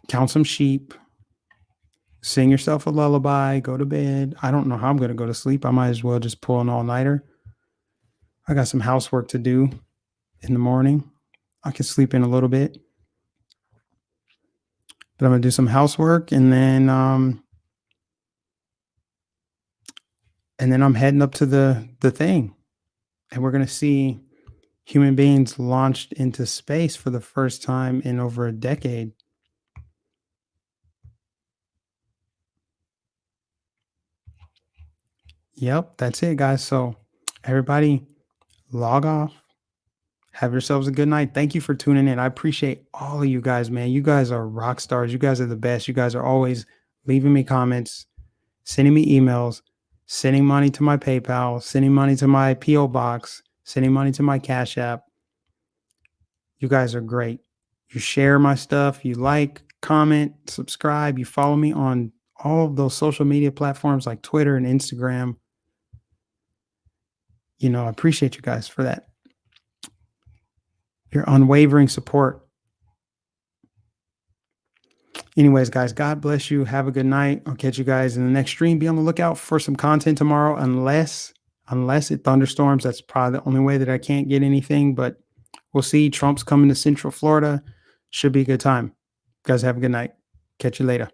Count some sheep. Sing yourself a lullaby. Go to bed. I don't know how I'm going to go to sleep. I might as well just pull an all-nighter. I got some housework to do in the morning. I can sleep in a little bit. But I'm going to do some housework and then I'm heading up to the thing. And we're going to see human beings launched into space for the first time in over a decade. Yep, that's it, guys. So everybody log off. Have yourselves a good night. Thank you for tuning in. I appreciate all of you guys, man. You guys are rock stars. You guys are the best. You guys are always leaving me comments, sending me emails, sending money to my PayPal, sending money to my PO box, sending money to my Cash App. You guys are great. You share my stuff. You like, comment, subscribe. You follow me on all of those social media platforms like Twitter and Instagram. You know, I appreciate you guys for that. Your unwavering support. Anyways, guys, God bless you. Have a good night. I'll catch you guys in the next stream. Be on the lookout for some content tomorrow, unless it thunderstorms. That's probably the only way that I can't get anything, but we'll see. Trump's coming to Central Florida. Should be a good time. Guys, have a good night. Catch you later.